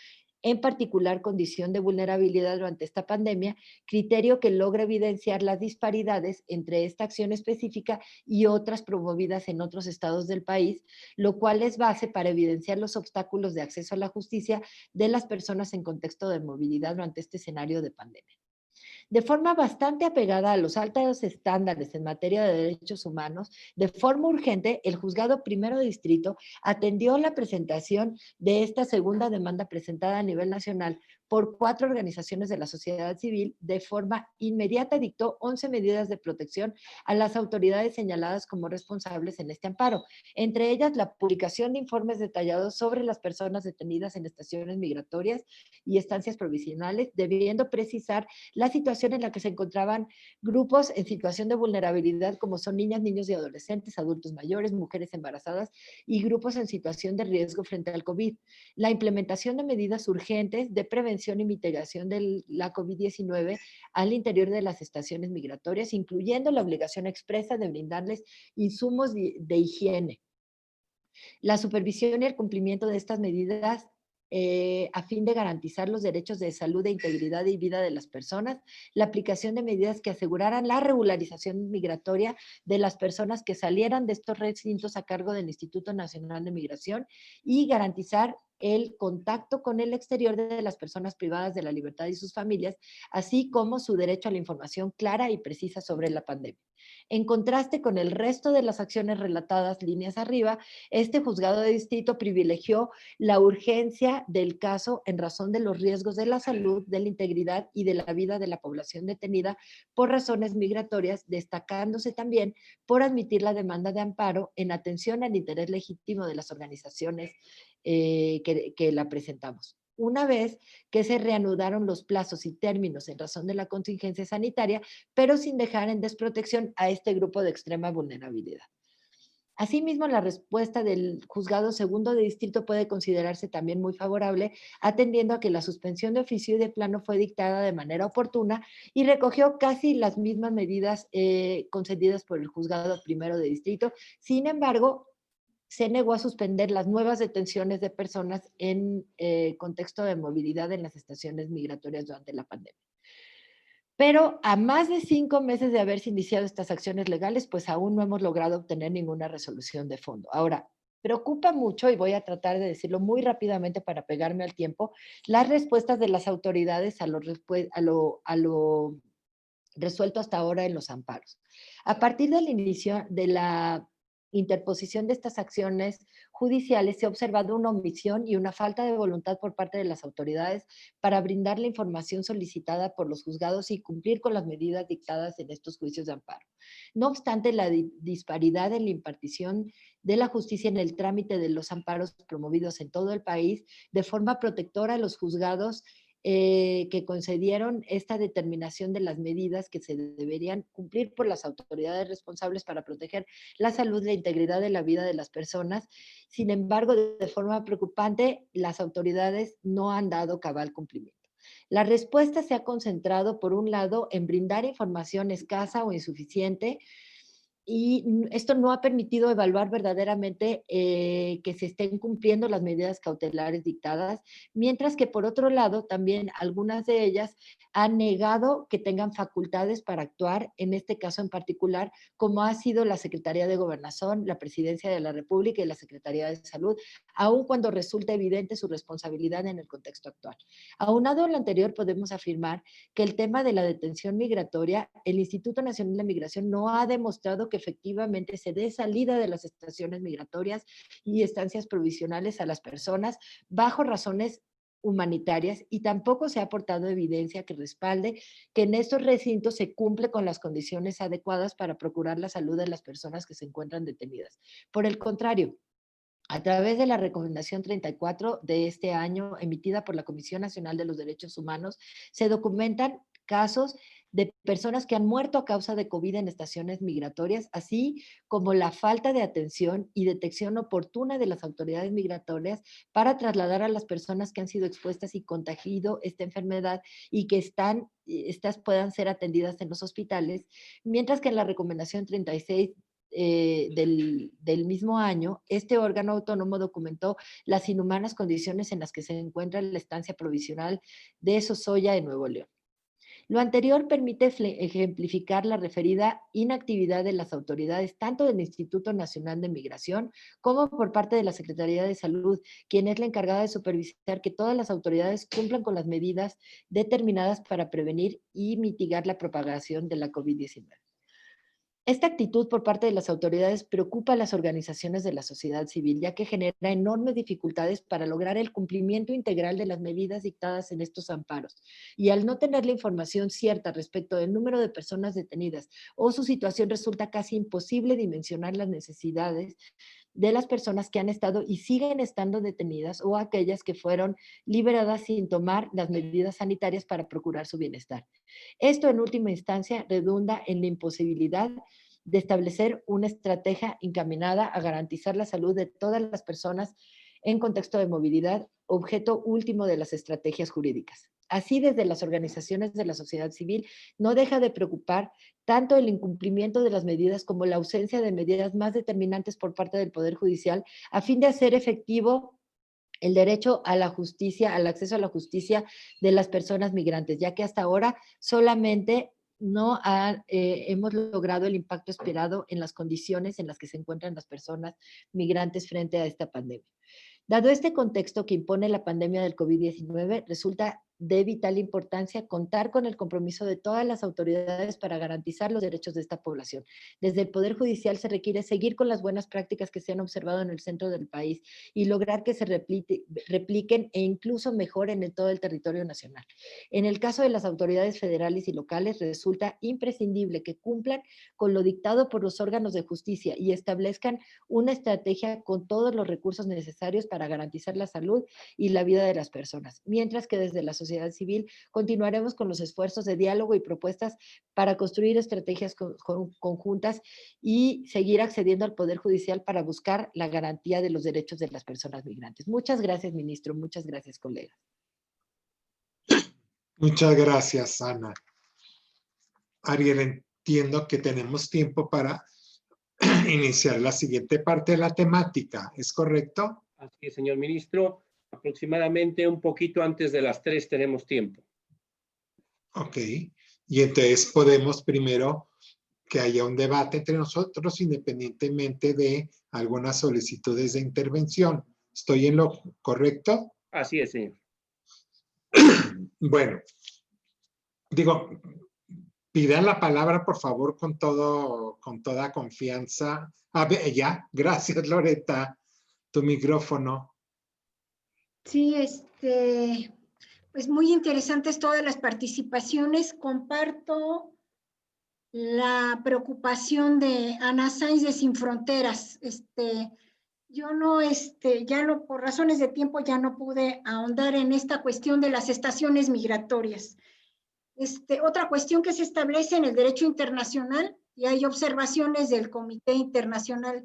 en particular condición de vulnerabilidad durante esta pandemia, criterio que logra evidenciar las disparidades entre esta acción específica y otras promovidas en otros estados del país, lo cual es base para evidenciar los obstáculos de acceso a la justicia de las personas en contexto de movilidad durante este escenario de pandemia. De forma bastante apegada a los altos estándares en materia de derechos humanos, de forma urgente, el juzgado primero de distrito atendió la presentación de esta segunda demanda presentada a nivel nacional por 4 organizaciones de la sociedad civil. De forma inmediata dictó 11 medidas de protección a las autoridades señaladas como responsables en este amparo, entre ellas la publicación de informes detallados sobre las personas detenidas en estaciones migratorias y estancias provisionales, debiendo precisar la situación en la que se encontraban grupos en situación de vulnerabilidad, como son niñas, niños y adolescentes, adultos mayores, mujeres embarazadas y grupos en situación de riesgo frente al COVID. La implementación de medidas urgentes de prevención y mitigación de la COVID-19 al interior de las estaciones migratorias, incluyendo la obligación expresa de brindarles insumos de higiene. La supervisión y el cumplimiento de estas medidas a fin de garantizar los derechos de salud, de integridad y vida de las personas, la aplicación de medidas que aseguraran la regularización migratoria de las personas que salieran de estos recintos a cargo del Instituto Nacional de Migración y garantizar el contacto con el exterior de las personas privadas de la libertad y sus familias, así como su derecho a la información clara y precisa sobre la pandemia. En contraste con el resto de las acciones relatadas líneas arriba, este juzgado de distrito privilegió la urgencia del caso en razón de los riesgos de la salud, de la integridad y de la vida de la población detenida por razones migratorias, destacándose también por admitir la demanda de amparo en atención al interés legítimo de las organizaciones que la presentamos. Una vez que se reanudaron los plazos y términos en razón de la contingencia sanitaria, pero sin dejar en desprotección a este grupo de extrema vulnerabilidad. Asimismo, la respuesta del juzgado segundo de distrito puede considerarse también muy favorable, atendiendo a que la suspensión de oficio y de plano fue dictada de manera oportuna y recogió casi las mismas medidas concedidas por el juzgado primero de distrito. Sin embargo, se negó a suspender las nuevas detenciones de personas en contexto de movilidad en las estaciones migratorias durante la pandemia. Pero a más de 5 meses de haberse iniciado estas acciones legales, pues aún no hemos logrado obtener ninguna resolución de fondo. Ahora, preocupa mucho, y voy a tratar de decirlo muy rápidamente para pegarme al tiempo, las respuestas de las autoridades a lo resuelto hasta ahora en los amparos. A partir del inicio de la interposición de estas acciones judiciales se ha observado una omisión y una falta de voluntad por parte de las autoridades para brindar la información solicitada por los juzgados y cumplir con las medidas dictadas en estos juicios de amparo. No obstante, la disparidad en la impartición de la justicia en el trámite de los amparos promovidos en todo el país, de forma protectora a los juzgados que concedieron esta determinación de las medidas que se deberían cumplir por las autoridades responsables para proteger la salud y la integridad de la vida de las personas. Sin embargo, de forma preocupante, las autoridades no han dado cabal cumplimiento. La respuesta se ha concentrado, por un lado, en brindar información escasa o insuficiente, y esto no ha permitido evaluar verdaderamente que se estén cumpliendo las medidas cautelares dictadas, mientras que por otro lado también algunas de ellas han negado que tengan facultades para actuar, en este caso en particular, como ha sido la Secretaría de Gobernación, la Presidencia de la República y la Secretaría de Salud, aun cuando resulta evidente su responsabilidad en el contexto actual. Aunado a lo anterior, podemos afirmar que el tema de la detención migratoria, el Instituto Nacional de Migración no ha demostrado que efectivamente se dé salida de las estaciones migratorias y estancias provisionales a las personas bajo razones humanitarias, y tampoco se ha aportado evidencia que respalde que en estos recintos se cumple con las condiciones adecuadas para procurar la salud de las personas que se encuentran detenidas. Por el contrario, a través de la Recomendación 34 de este año, emitida por la Comisión Nacional de los Derechos Humanos, se documentan casos de personas que han muerto a causa de COVID en estaciones migratorias, así como la falta de atención y detección oportuna de las autoridades migratorias para trasladar a las personas que han sido expuestas y contagiado esta enfermedad y que estas puedan ser atendidas en los hospitales, mientras que en la Recomendación 36 del mismo año, este órgano autónomo documentó las inhumanas condiciones en las que se encuentra la estancia provisional de Sosoya en Nuevo León. Lo anterior permite ejemplificar la referida inactividad de las autoridades, tanto del Instituto Nacional de Migración como por parte de la Secretaría de Salud, quien es la encargada de supervisar que todas las autoridades cumplan con las medidas determinadas para prevenir y mitigar la propagación de la COVID-19. Esta actitud por parte de las autoridades preocupa a las organizaciones de la sociedad civil, ya que genera enormes dificultades para lograr el cumplimiento integral de las medidas dictadas en estos amparos. Y al no tener la información cierta respecto del número de personas detenidas o su situación, resulta casi imposible dimensionar las necesidades de las personas que han estado y siguen estando detenidas o aquellas que fueron liberadas sin tomar las medidas sanitarias para procurar su bienestar. Esto, en última instancia, redunda en la imposibilidad de establecer una estrategia encaminada a garantizar la salud de todas las personas en contexto de movilidad, objeto último de las estrategias jurídicas. Así, desde las organizaciones de la sociedad civil, no deja de preocupar tanto el incumplimiento de las medidas como la ausencia de medidas más determinantes por parte del Poder Judicial a fin de hacer efectivo el derecho a la justicia, al acceso a la justicia de las personas migrantes, ya que hasta ahora solamente no hemos logrado el impacto esperado en las condiciones en las que se encuentran las personas migrantes frente a esta pandemia. Dado este contexto que impone la pandemia del COVID-19, resulta de vital importancia contar con el compromiso de todas las autoridades para garantizar los derechos de esta población. Desde el Poder Judicial se requiere seguir con las buenas prácticas que se han observado en el centro del país y lograr que se repliquen e incluso mejoren en todo el territorio nacional. En el caso de las autoridades federales y locales, resulta imprescindible que cumplan con lo dictado por los órganos de justicia y establezcan una estrategia con todos los recursos necesarios para garantizar la salud y la vida de las personas, mientras que desde la sociedad civil continuaremos con los esfuerzos de diálogo y propuestas para construir estrategias conjuntas y seguir accediendo al Poder Judicial para buscar la garantía de los derechos de las personas migrantes. Muchas gracias, ministro. Muchas gracias, colegas. Muchas gracias, Ana. Ariel, entiendo que tenemos tiempo para iniciar la siguiente parte de la temática. ¿Es correcto? Así es, señor ministro. Aproximadamente un poquito antes de las 3 tenemos tiempo. Ok. Y entonces podemos primero que haya un debate entre nosotros independientemente de algunas solicitudes de intervención. ¿Estoy en lo correcto? Así es, señor. Bueno, digo, Pidan la palabra, por favor, con toda confianza. A ver, ya, gracias, Loreta. Tu micrófono. Sí, pues muy interesantes todas las participaciones. Comparto la preocupación de Ana Sáenz de Sin Fronteras. Yo no, por razones de tiempo ya no pude ahondar en esta cuestión de las estaciones migratorias. Otra cuestión que se establece en el derecho internacional, y hay observaciones del Comité Internacional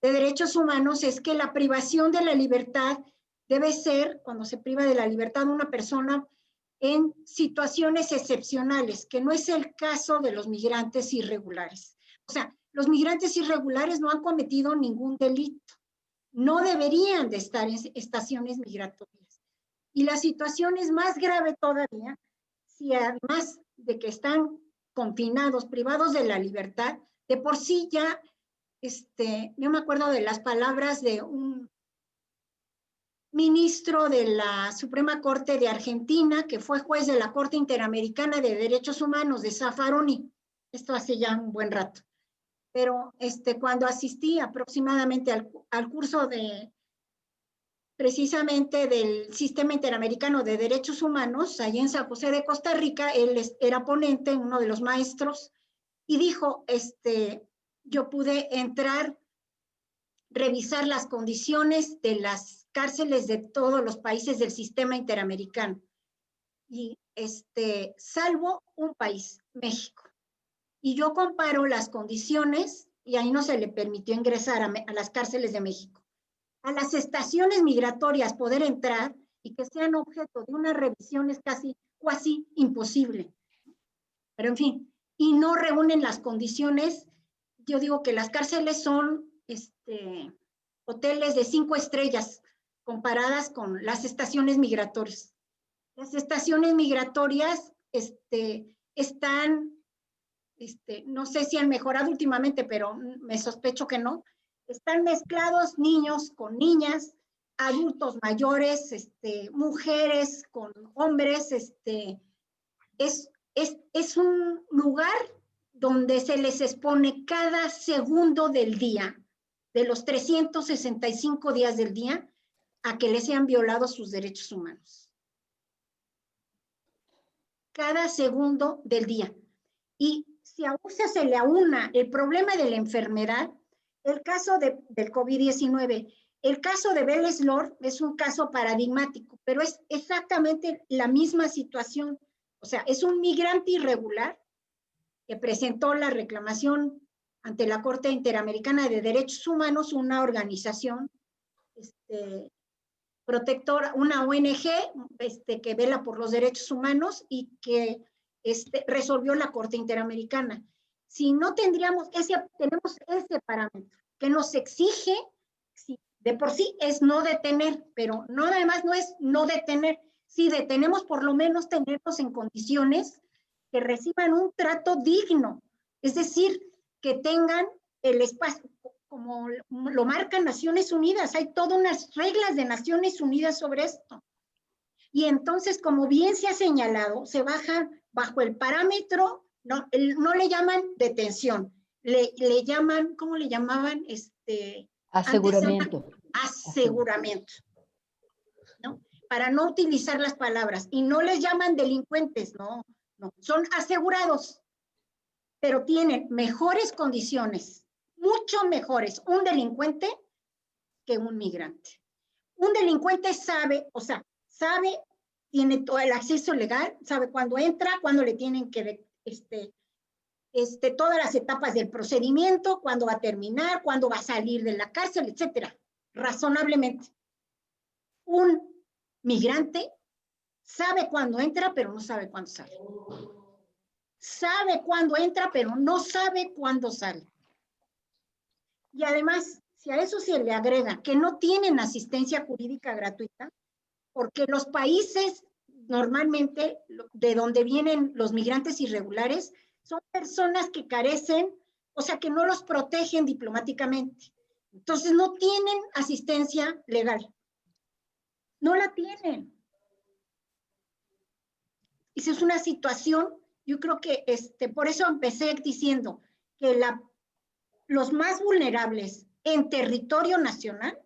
de Derechos Humanos, es que la privación de la libertad debe ser, cuando se priva de la libertad de una persona, en situaciones excepcionales, que no es el caso de los migrantes irregulares. O sea, los migrantes irregulares no han cometido ningún delito, no deberían de estar en estaciones migratorias. Y la situación es más grave todavía si además de que están confinados, privados de la libertad, de por sí ya, yo me acuerdo de las palabras de un ministro de la Suprema Corte de Argentina, que fue juez de la Corte Interamericana de Derechos Humanos de Zaffaroni. Esto hace ya un buen rato. Pero cuando asistí aproximadamente al curso precisamente del Sistema Interamericano de Derechos Humanos, allá en San José de Costa Rica, él era ponente, uno de los maestros, y dijo, yo pude entrar, revisar las condiciones de las cárceles de todos los países del sistema interamericano. Y salvo un país, México. Y yo comparo las condiciones, y ahí no se le permitió ingresar a las cárceles de México, a las estaciones migratorias poder entrar y que sean objeto de una revisión es casi imposible. Pero en fin, y no reúnen las condiciones. Yo digo que las cárceles son hoteles de 5 estrellas comparadas con las estaciones migratorias. Las estaciones migratorias están, no sé si han mejorado últimamente, pero me sospecho que no. Están mezclados niños con niñas, adultos mayores, mujeres con hombres. Es un lugar donde se les expone cada segundo del día, de los 365 días del día, a que les sean violados sus derechos humanos. Cada segundo del día. Y si aún se le aúna el problema de la enfermedad, el caso del COVID-19, el caso de Vélez Lor es un caso paradigmático, pero es exactamente la misma situación. O sea, es un migrante irregular que presentó la reclamación ante la Corte Interamericana de Derechos Humanos, una organización protectora, una ONG que vela por los derechos humanos y que resolvió la Corte Interamericana. Si no tenemos ese parámetro que nos exige, si de por sí es no detener, pero no además no es no detener. Si detenemos, por lo menos tenerlos en condiciones que reciban un trato digno, es decir, que tengan el espacio, como lo marcan Naciones Unidas. Hay todas unas reglas de Naciones Unidas sobre esto. Y entonces, como bien se ha señalado, se bajan bajo el parámetro, no le llaman detención, le llaman, ¿cómo le llamaban? Aseguramiento. Aseguramiento, ¿no? Para no utilizar las palabras. Y no les llaman delincuentes, no, son asegurados, pero tienen mejores condiciones, mucho mejores, un delincuente que un migrante. Un delincuente sabe, tiene todo el acceso legal, sabe cuándo entra, cuándo le tienen que, todas las etapas del procedimiento, cuándo va a terminar, cuándo va a salir de la cárcel, etcétera, razonablemente. Un migrante sabe cuándo entra, pero no sabe cuándo sale. Sabe cuándo entra, pero no sabe cuándo sale. Y además, si a eso se le agrega que no tienen asistencia jurídica gratuita, porque los países normalmente de donde vienen los migrantes irregulares son personas que carecen, o sea, que no los protegen diplomáticamente. Entonces no tienen asistencia legal. No la tienen. Esa es una situación Yo creo que por eso empecé diciendo que los más vulnerables en territorio nacional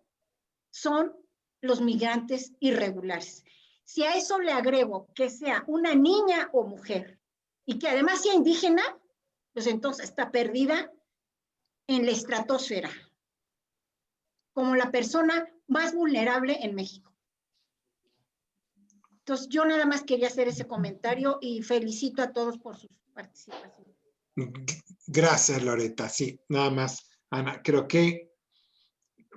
son los migrantes irregulares. Si a eso le agrego que sea una niña o mujer y que además sea indígena, pues entonces está perdida en la estratosfera, como la persona más vulnerable en México. Entonces, yo nada más quería hacer ese comentario y felicito a todos por su participación. Gracias, Loreta. Sí, nada más, Ana. Creo que,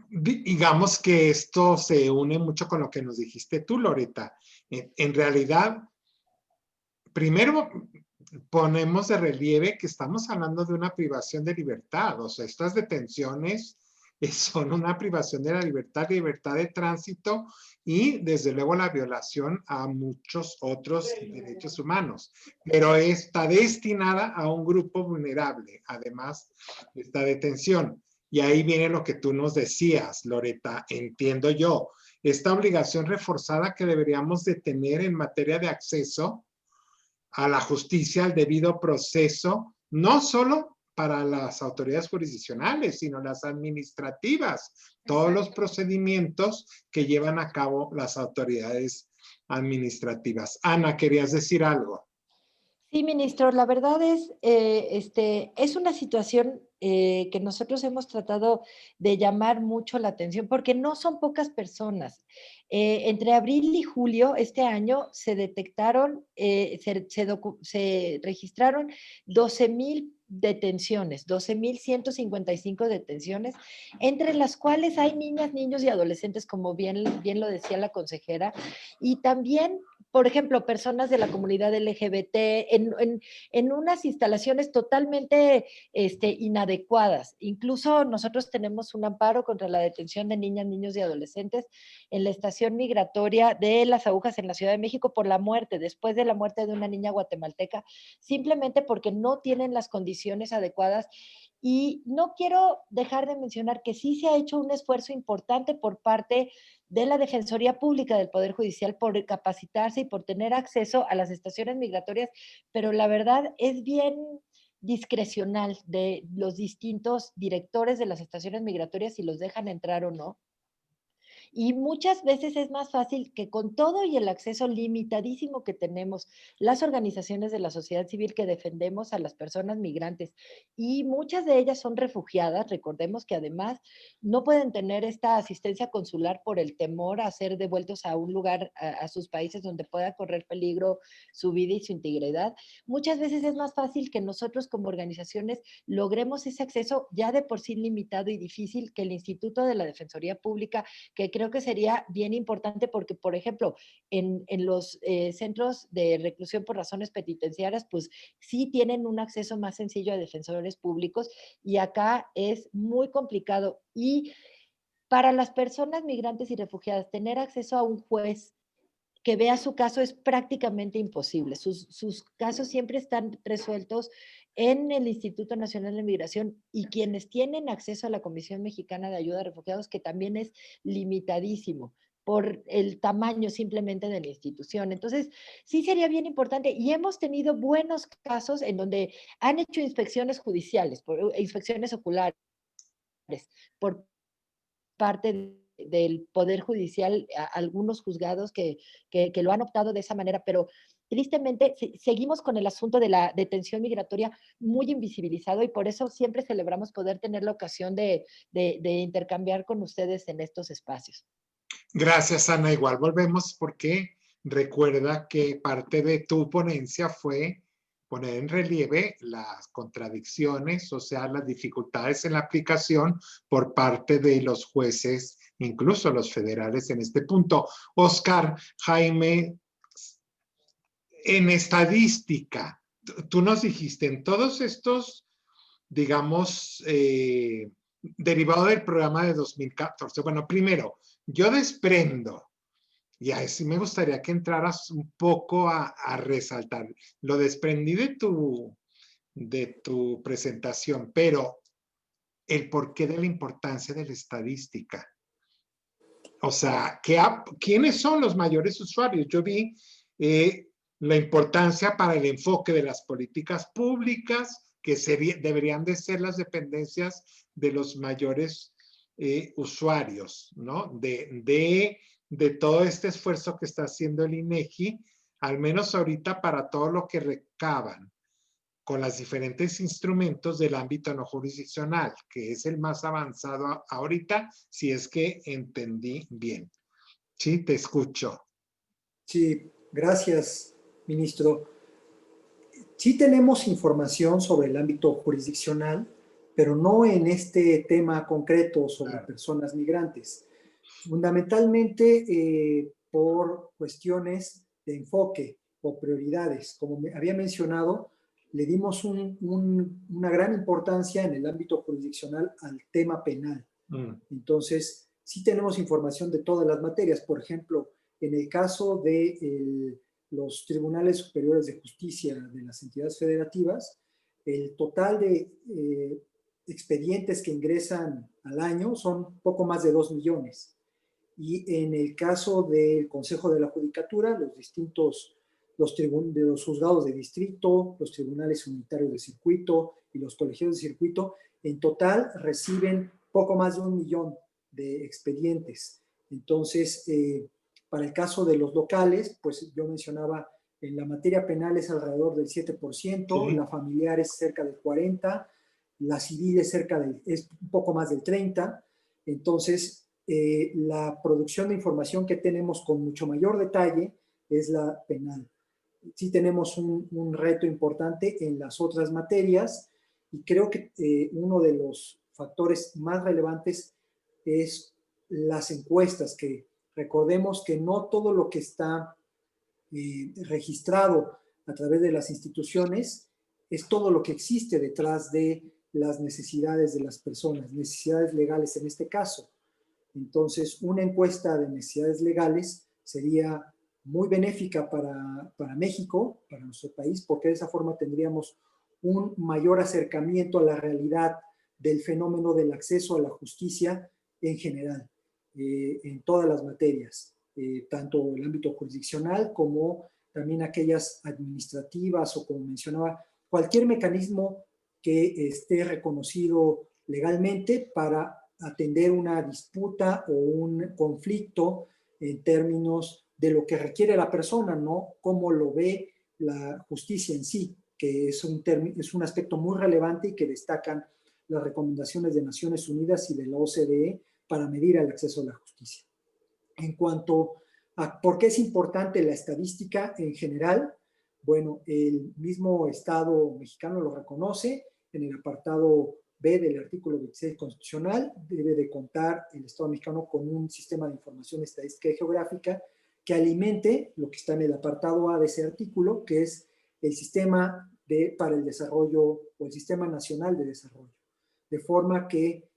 digamos que esto se une mucho con lo que nos dijiste tú, Loreta. En realidad, primero ponemos de relieve que estamos hablando de una privación de libertad. O sea, estas detenciones son una privación de la libertad de tránsito y desde luego la violación a muchos otros derechos humanos. Pero está destinada a un grupo vulnerable, además de esta detención. Y ahí viene lo que tú nos decías, Loreta, entiendo yo. Esta obligación reforzada que deberíamos de tener en materia de acceso a la justicia, al debido proceso, no solo para las autoridades jurisdiccionales, sino las administrativas, todos los procedimientos que llevan a cabo las autoridades administrativas. Ana, ¿querías decir algo? Sí, ministro, la verdad es una situación que nosotros hemos tratado de llamar mucho la atención porque no son pocas personas. Entre abril y julio este año se detectaron, se registraron 12,000 detenciones, 12,155 detenciones, entre las cuales hay niñas, niños y adolescentes, como bien lo decía la consejera, y también, por ejemplo, personas de la comunidad LGBT en unas instalaciones totalmente inadecuadas. Incluso nosotros tenemos un amparo contra la detención de niñas, niños y adolescentes en la estación migratoria de Las Agujas en la Ciudad de México por la muerte, después de la muerte de una niña guatemalteca, simplemente porque no tienen las condiciones adecuadas. Y no quiero dejar de mencionar que sí se ha hecho un esfuerzo importante por parte de la Defensoría Pública del Poder Judicial por capacitarse y por tener acceso a las estaciones migratorias, pero la verdad es bien discrecional de los distintos directores de las estaciones migratorias si los dejan entrar o no. Y muchas veces es más fácil que con todo y el acceso limitadísimo que tenemos las organizaciones de la sociedad civil que defendemos a las personas migrantes, y muchas de ellas son refugiadas, recordemos que además no pueden tener esta asistencia consular por el temor a ser devueltos a un lugar, a sus países donde pueda correr peligro su vida y su integridad. Muchas veces es más fácil que nosotros como organizaciones logremos ese acceso ya de por sí limitado y difícil que el Instituto de la Defensoría Pública, que creo que sería bien importante porque, por ejemplo, en los centros de reclusión por razones penitenciarias, pues sí tienen un acceso más sencillo a defensores públicos y acá es muy complicado. Y para las personas migrantes y refugiadas, tener acceso a un juez que vea su caso es prácticamente imposible. Sus casos siempre están resueltos en el Instituto Nacional de Migración y quienes tienen acceso a la Comisión Mexicana de Ayuda a Refugiados, que también es limitadísimo por el tamaño simplemente de la institución. Entonces, sí sería bien importante y hemos tenido buenos casos en donde han hecho inspecciones judiciales, inspecciones oculares, por parte del Poder Judicial, algunos juzgados que lo han optado de esa manera, pero tristemente seguimos con el asunto de la detención migratoria muy invisibilizado y por eso siempre celebramos poder tener la ocasión de intercambiar con ustedes en estos espacios. Gracias, Ana. Igual volvemos porque recuerda que parte de tu ponencia fue poner en relieve las contradicciones, o sea, las dificultades en la aplicación por parte de los jueces, incluso los federales en este punto. Oscar, Jaime, en estadística, tú nos dijiste, en todos estos, digamos, derivado del programa de 2014, bueno, primero, yo desprendo, y ahí sí me gustaría que entraras un poco a resaltar. Lo desprendí de tu presentación, pero el porqué de la importancia de la estadística. O sea, ¿quiénes son los mayores usuarios? Yo vi la importancia para el enfoque de las políticas públicas, que deberían de ser las dependencias de los mayores usuarios, ¿no? De todo este esfuerzo que está haciendo el INEGI, al menos ahorita para todo lo que recaban con los diferentes instrumentos del ámbito no jurisdiccional, que es el más avanzado ahorita, si es que entendí bien. Sí, te escucho. Sí, gracias, ministro. Sí tenemos información sobre el ámbito jurisdiccional, pero no en este tema concreto sobre personas migrantes. Fundamentalmente por cuestiones de enfoque o prioridades. Como había mencionado, le dimos una gran importancia en el ámbito jurisdiccional al tema penal. Entonces, sí tenemos información de todas las materias. Por ejemplo, en el caso de los tribunales superiores de justicia de las entidades federativas, el total de expedientes que ingresan al año son poco más de 2 millones. Y en el caso del Consejo de la Judicatura, los juzgados de distrito, los tribunales unitarios de circuito y los colegiados de circuito, en total reciben poco más de 1 millón de expedientes. Entonces, para el caso de los locales, pues yo mencionaba, en la materia penal es alrededor del 7%, sí. La familiar es cerca del 40%, la civil es es un poco más del 30%. Entonces, la producción de información que tenemos con mucho mayor detalle es la penal. Sí tenemos un reto importante en las otras materias y creo que uno de los factores más relevantes es las encuestas, que recordemos que no todo lo que está registrado a través de las instituciones es todo lo que existe detrás de las necesidades de las personas, necesidades legales en este caso. Entonces, una encuesta de necesidades legales sería muy benéfica para México, para nuestro país, porque de esa forma tendríamos un mayor acercamiento a la realidad del fenómeno del acceso a la justicia en general, en todas las materias, tanto el ámbito jurisdiccional como también aquellas administrativas o, como mencionaba, cualquier mecanismo que esté reconocido legalmente para atender una disputa o un conflicto en términos de lo que requiere la persona, no cómo lo ve la justicia en sí, que es un aspecto muy relevante y que destacan las recomendaciones de Naciones Unidas y de la OCDE para medir el acceso a la justicia. En cuanto a por qué es importante la estadística en general, bueno, el mismo Estado mexicano lo reconoce en el apartado B del artículo 26 constitucional. Debe de contar el Estado mexicano con un sistema de información estadística y geográfica que alimente lo que está en el apartado A de ese artículo, que es el sistema para el desarrollo o el Sistema Nacional de Desarrollo. De forma que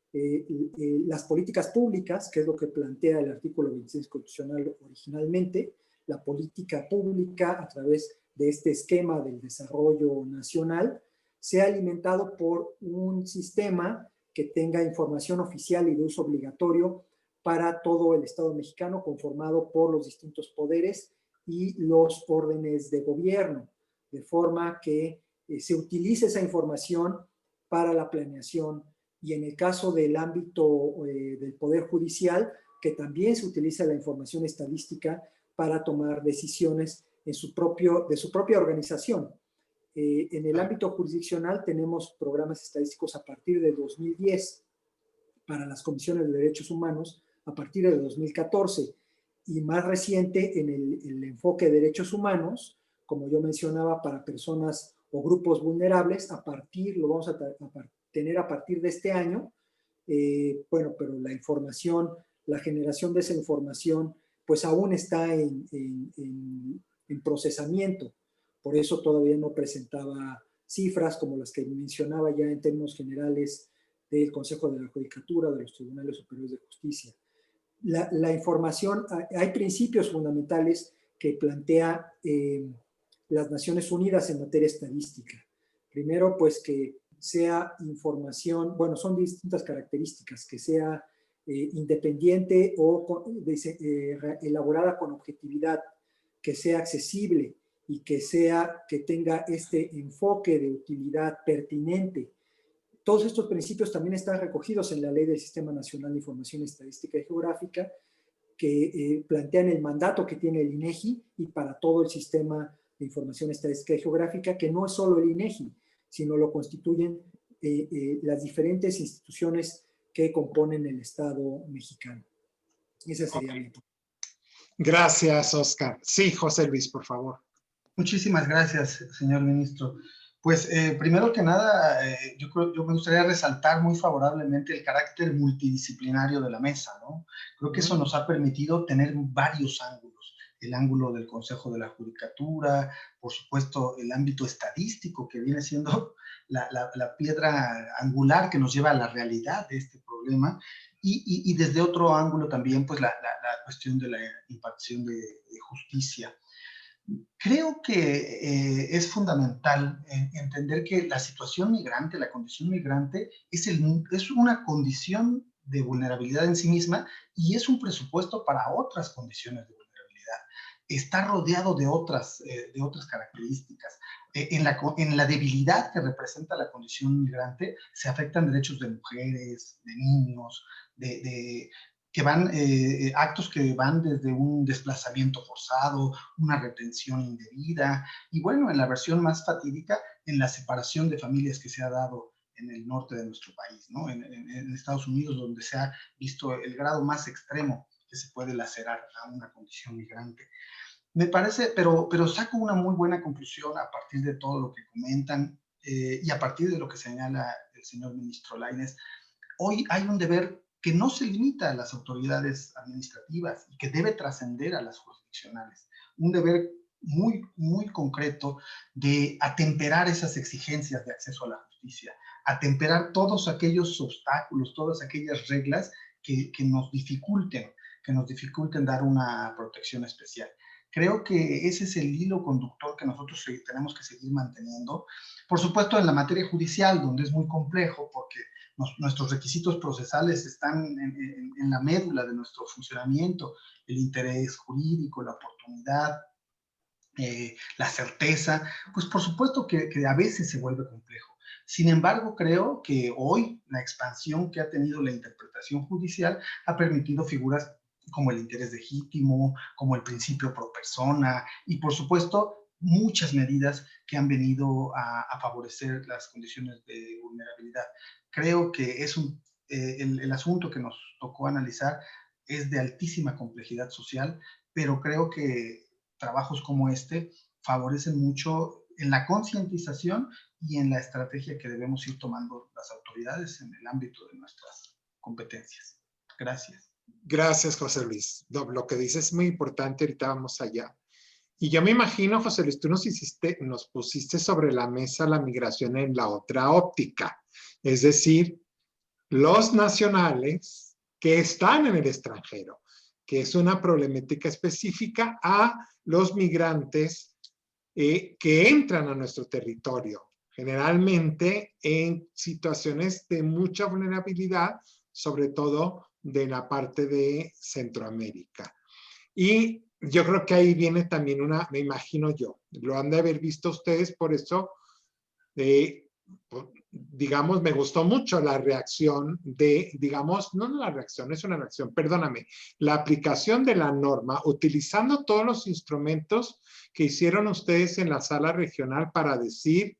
las políticas públicas, que es lo que plantea el artículo 26 constitucional originalmente, la política pública a través de este esquema del desarrollo nacional, sea alimentado por un sistema que tenga información oficial y de uso obligatorio para todo el Estado mexicano, conformado por los distintos poderes y los órdenes de gobierno, de forma que se utilice esa información para la planeación, y en el caso del ámbito del Poder Judicial, que también se utiliza la información estadística para tomar decisiones de su propia organización. En el ámbito jurisdiccional tenemos programas estadísticos a partir de 2010 para las comisiones de derechos humanos, a partir de 2014, y más reciente en el enfoque de derechos humanos, como yo mencionaba, para personas o grupos vulnerables, lo vamos a tener a partir de este año. Bueno, pero la información, la generación de esa información, pues aún está en procesamiento. Por eso todavía no presentaba cifras como las que mencionaba ya en términos generales del Consejo de la Judicatura, de los Tribunales Superiores de Justicia. La información, hay principios fundamentales que plantea las Naciones Unidas en materia estadística. Primero, pues que sea información, bueno, son distintas características, que sea independiente o elaborada con objetividad, que sea accesible y que tenga este enfoque de utilidad pertinente. Todos estos principios también están recogidos en la Ley del Sistema Nacional de Información Estadística y Geográfica, que plantean el mandato que tiene el INEGI y para todo el sistema de información estadística y geográfica, que no es solo el INEGI, sino lo constituyen las diferentes instituciones que componen el Estado mexicano. Esa sería mi punto. Gracias, Oscar. Sí, José Luis, por favor. Muchísimas gracias, señor ministro. Pues primero que nada, yo me gustaría resaltar muy favorablemente el carácter multidisciplinario de la mesa, ¿no? Creo que eso nos ha permitido tener varios ángulos. El ángulo del Consejo de la Judicatura, por supuesto el ámbito estadístico, que viene siendo la piedra angular que nos lleva a la realidad de este problema, y desde otro ángulo también, pues la cuestión de la impartición de justicia. Creo que es fundamental entender que la situación migrante, la condición migrante, es una condición de vulnerabilidad en sí misma y es un presupuesto para otras condiciones de vulnerabilidad. Está rodeado de otras características. En la debilidad que representa la condición migrante se afectan derechos de mujeres, de niños, actos que van desde un desplazamiento forzado, una retención indebida, y bueno, en la versión más fatídica, en la separación de familias que se ha dado en el norte de nuestro país, ¿no? En Estados Unidos, donde se ha visto el grado más extremo que se puede lacerar a una condición migrante. Me parece, pero saco una muy buena conclusión a partir de todo lo que comentan y a partir de lo que señala el señor ministro Lainez. Hoy hay un deber que no se limita a las autoridades administrativas y que debe trascender a las jurisdiccionales. Un deber muy, muy concreto de atemperar esas exigencias de acceso a la justicia, atemperar todos aquellos obstáculos, todas aquellas reglas que nos dificulten dar una protección especial. Creo que ese es el hilo conductor que nosotros tenemos que seguir manteniendo. Por supuesto, en la materia judicial, donde es muy complejo, porque nuestros requisitos procesales están en la médula de nuestro funcionamiento, el interés jurídico, la oportunidad, la certeza, pues por supuesto que a veces se vuelve complejo. Sin embargo, creo que hoy la expansión que ha tenido la interpretación judicial ha permitido figuras como el interés legítimo, como el principio pro persona y por supuesto muchas medidas que han venido a favorecer las condiciones de vulnerabilidad. Creo que es el asunto que nos tocó analizar es de altísima complejidad social, pero creo que trabajos como este favorecen mucho en la concientización y en la estrategia que debemos ir tomando las autoridades en el ámbito de nuestras competencias. Gracias. Gracias, José Luis. Lo que dices es muy importante, ahorita vamos allá. Y yo me imagino, José Luis, tú nos pusiste sobre la mesa la migración en la otra óptica, es decir, los nacionales que están en el extranjero, que es una problemática específica a los migrantes que entran a nuestro territorio, generalmente en situaciones de mucha vulnerabilidad, sobre todo de la parte de Centroamérica. Y yo creo que ahí viene también me imagino yo, lo han de haber visto ustedes, por eso, digamos, me gustó mucho la reacción no la reacción, es una reacción, perdóname, la aplicación de la norma, utilizando todos los instrumentos que hicieron ustedes en la sala regional para decir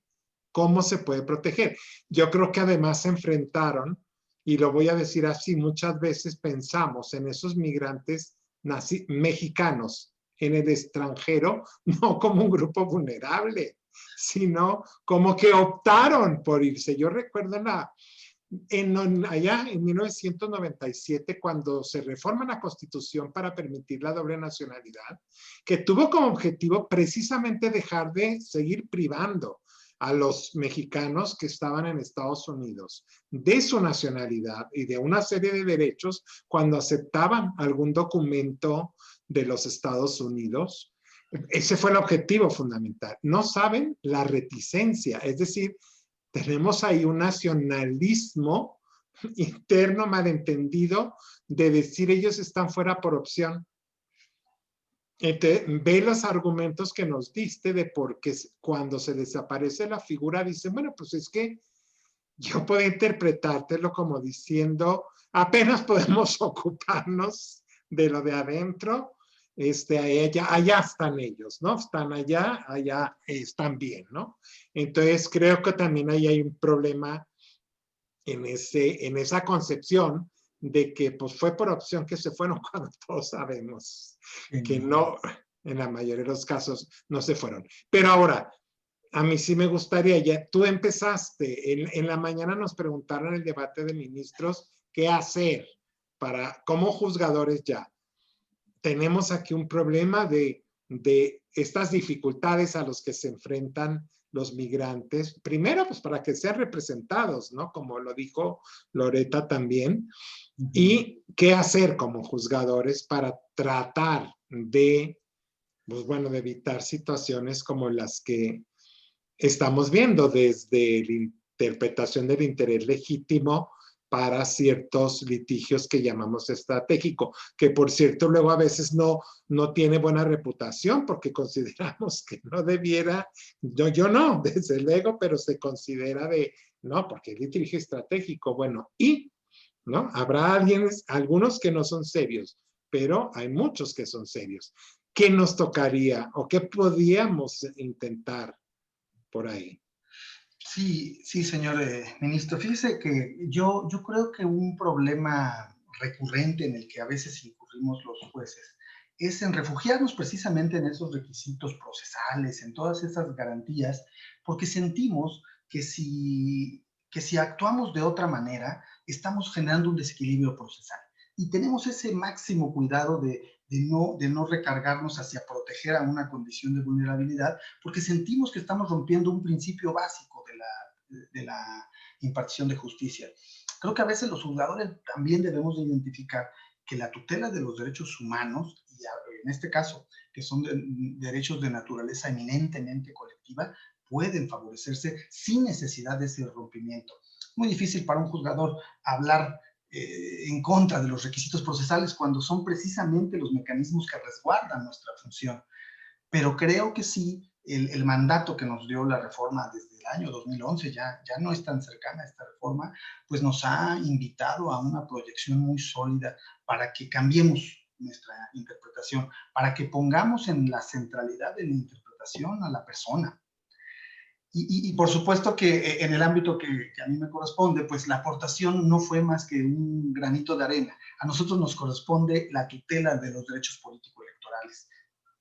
cómo se puede proteger. Yo creo que además se enfrentaron, y lo voy a decir así, muchas veces pensamos en esos migrantes mexicanos en el extranjero, no como un grupo vulnerable, sino como que optaron por irse. Yo recuerdo allá en 1997, cuando se reforma la Constitución para permitir la doble nacionalidad, que tuvo como objetivo precisamente dejar de seguir privando a los mexicanos que estaban en Estados Unidos de su nacionalidad y de una serie de derechos cuando aceptaban algún documento de los Estados Unidos. Ese fue el objetivo fundamental. No saben la reticencia, es decir, tenemos ahí un nacionalismo interno malentendido de decir ellos están fuera por opción. Entonces, ve los argumentos que nos diste de por qué cuando se desaparece la figura, dicen, bueno, pues es que yo puedo interpretártelo como diciendo, apenas podemos ocuparnos de lo de adentro, allá están ellos, ¿no? Están allá están bien, ¿no? Entonces, creo que también ahí hay un problema en esa concepción de que pues fue por opción que se fueron cuando todos sabemos que no, en la mayoría de los casos no se fueron. Pero ahora, a mí sí me gustaría, ya tú empezaste, en la mañana nos preguntaron en el debate de ministros qué hacer como juzgadores ya. Tenemos aquí un problema de estas dificultades a los que se enfrentan los migrantes, primero pues para que sean representados, ¿no? Como lo dijo Loreta también, y qué hacer como juzgadores para tratar de, pues bueno, de evitar situaciones como las que estamos viendo desde la interpretación del interés legítimo para ciertos litigios que llamamos estratégico, que por cierto luego a veces no tiene buena reputación porque consideramos que no debiera, yo no, desde luego, pero se considera no, porque el litigio estratégico, bueno, ¿no? Habrá algunos que no son serios, pero hay muchos que son serios. ¿Qué nos tocaría o qué podíamos intentar por ahí? Sí, señor ministro. Fíjese que yo creo que un problema recurrente en el que a veces incurrimos los jueces es en refugiarnos precisamente en esos requisitos procesales, en todas esas garantías, porque sentimos que si actuamos de otra manera, estamos generando un desequilibrio procesal. Y tenemos ese máximo cuidado de no recargarnos hacia proteger a una condición de vulnerabilidad, porque sentimos que estamos rompiendo un principio básico de la impartición de justicia. Creo que a veces los juzgadores también debemos de identificar que la tutela de los derechos humanos, y en este caso, que son derechos de naturaleza eminentemente colectiva, pueden favorecerse sin necesidad de ese rompimiento. Es muy difícil para un juzgador hablar en contra de los requisitos procesales cuando son precisamente los mecanismos que resguardan nuestra función. Pero creo que sí, el mandato que nos dio la reforma desde el año 2011, ya no es tan cercana esta reforma, pues nos ha invitado a una proyección muy sólida para que cambiemos nuestra interpretación, para que pongamos en la centralidad de la interpretación a la persona. Y por supuesto que en el ámbito que a mí me corresponde, pues la aportación no fue más que un granito de arena. A nosotros nos corresponde la tutela de los derechos político-electorales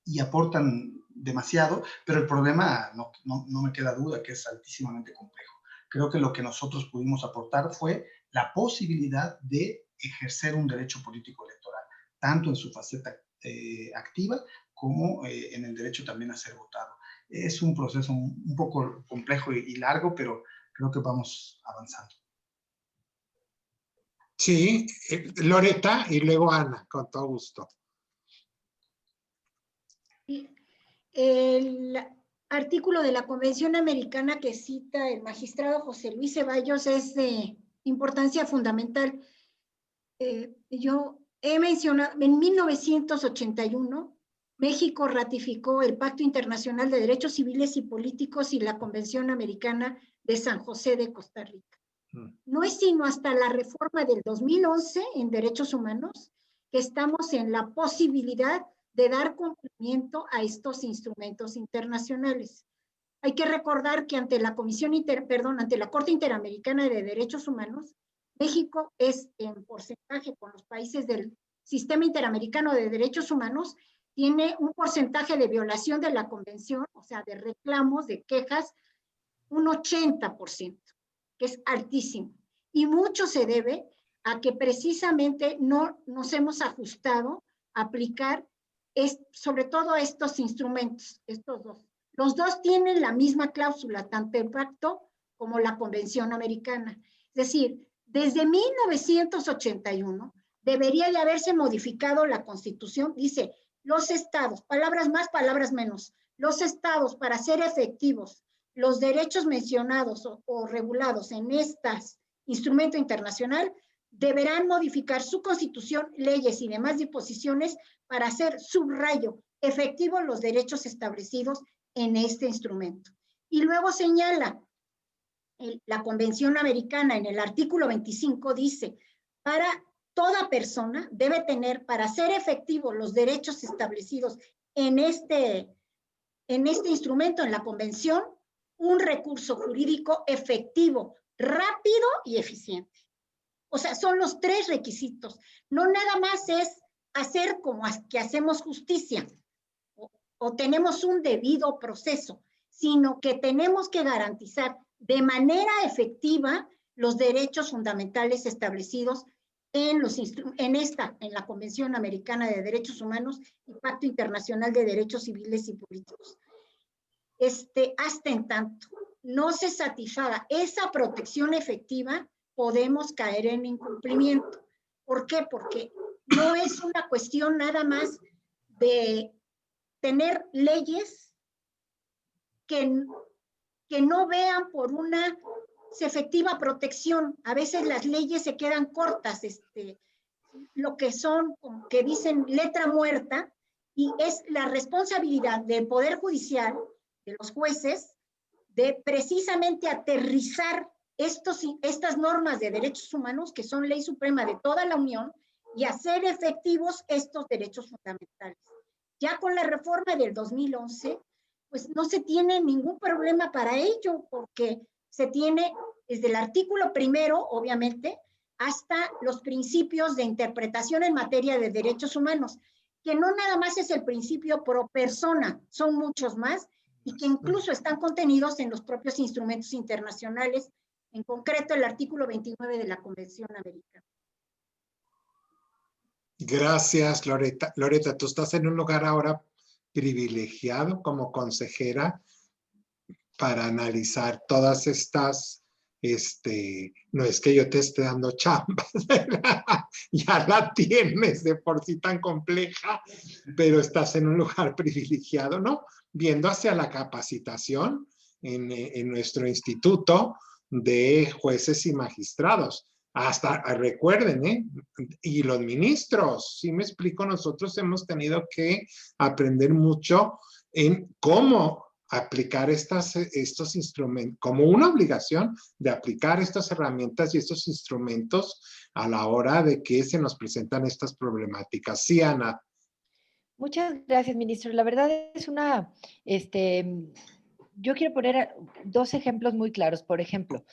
y aportan demasiado, pero el problema no me queda duda que es altísimamente complejo. Creo que lo que nosotros pudimos aportar fue la posibilidad de ejercer un derecho político-electoral, tanto en su faceta activa como en el derecho también a ser votado. Es un proceso un poco complejo y largo, pero creo que vamos avanzando. Sí, Loreta y luego Ana, con todo gusto. El artículo de la Convención Americana que cita el magistrado José Luis Ceballos es de importancia fundamental. Yo he mencionado, en 1981, México ratificó el Pacto Internacional de Derechos Civiles y Políticos y la Convención Americana de San José de Costa Rica. No es sino hasta la reforma del 2011 en Derechos Humanos que estamos en la posibilidad de dar cumplimiento a estos instrumentos internacionales. Hay que recordar que ante la ante la Corte Interamericana de Derechos Humanos, México es en porcentaje con los países del Sistema Interamericano de Derechos Humanos, tiene un porcentaje de violación de la convención, o sea, de reclamos, de quejas, un 80%, que es altísimo. Y mucho se debe a que precisamente no nos hemos ajustado a aplicar sobre todo estos instrumentos, estos dos. Los dos tienen la misma cláusula, tanto el pacto como la Convención Americana. Es decir, desde 1981 debería de haberse modificado la Constitución, dice, los estados, palabras más, palabras menos, los estados para ser efectivos los derechos mencionados o regulados en este instrumento internacional deberán modificar su constitución, leyes y demás disposiciones para hacer subrayo efectivo los derechos establecidos en este instrumento. Y luego señala, la Convención Americana en el artículo 25 dice, para toda persona debe tener, para hacer efectivos los derechos establecidos en este instrumento, en la Convención, un recurso jurídico efectivo, rápido y eficiente. O sea, son los 3 requisitos. No nada más es hacer como que hacemos justicia o tenemos un debido proceso, sino que tenemos que garantizar de manera efectiva los derechos fundamentales establecidos en la Convención Americana de Derechos Humanos y Pacto Internacional de Derechos Civiles y Políticos. Hasta en tanto no se satisfaga esa protección efectiva, podemos caer en incumplimiento. ¿Por qué? Porque no es una cuestión nada más de tener leyes que no vean por una efectiva protección. A veces las leyes se quedan cortas, lo que son, como que dicen letra muerta, y es la responsabilidad del Poder Judicial, de los jueces, de precisamente aterrizar estas normas de derechos humanos, que son ley suprema de toda la Unión, y hacer efectivos estos derechos fundamentales. Ya con la reforma del 2011, pues no se tiene ningún problema para ello, porque se tiene desde el artículo 1, obviamente, hasta los principios de interpretación en materia de derechos humanos, que no nada más es el principio pro persona, son muchos más, y que incluso están contenidos en los propios instrumentos internacionales, en concreto el artículo 29 de la Convención Americana. Gracias, Loreta. Loreta, tú estás en un lugar ahora privilegiado como consejera para analizar todas estas, no es que yo te esté dando chamba, ya la tienes de por sí tan compleja, pero estás en un lugar privilegiado, ¿no? Viendo hacia la capacitación en nuestro instituto de jueces y magistrados. Hasta, recuerden, y los ministros, ¿sí me explico? Nosotros hemos tenido que aprender mucho en cómo aplicar estos instrumentos, como una obligación de aplicar estas herramientas y estos instrumentos a la hora de que se nos presentan estas problemáticas. Sí, Ana. Muchas gracias, ministro. La verdad es yo quiero poner 2 ejemplos muy claros. Por ejemplo,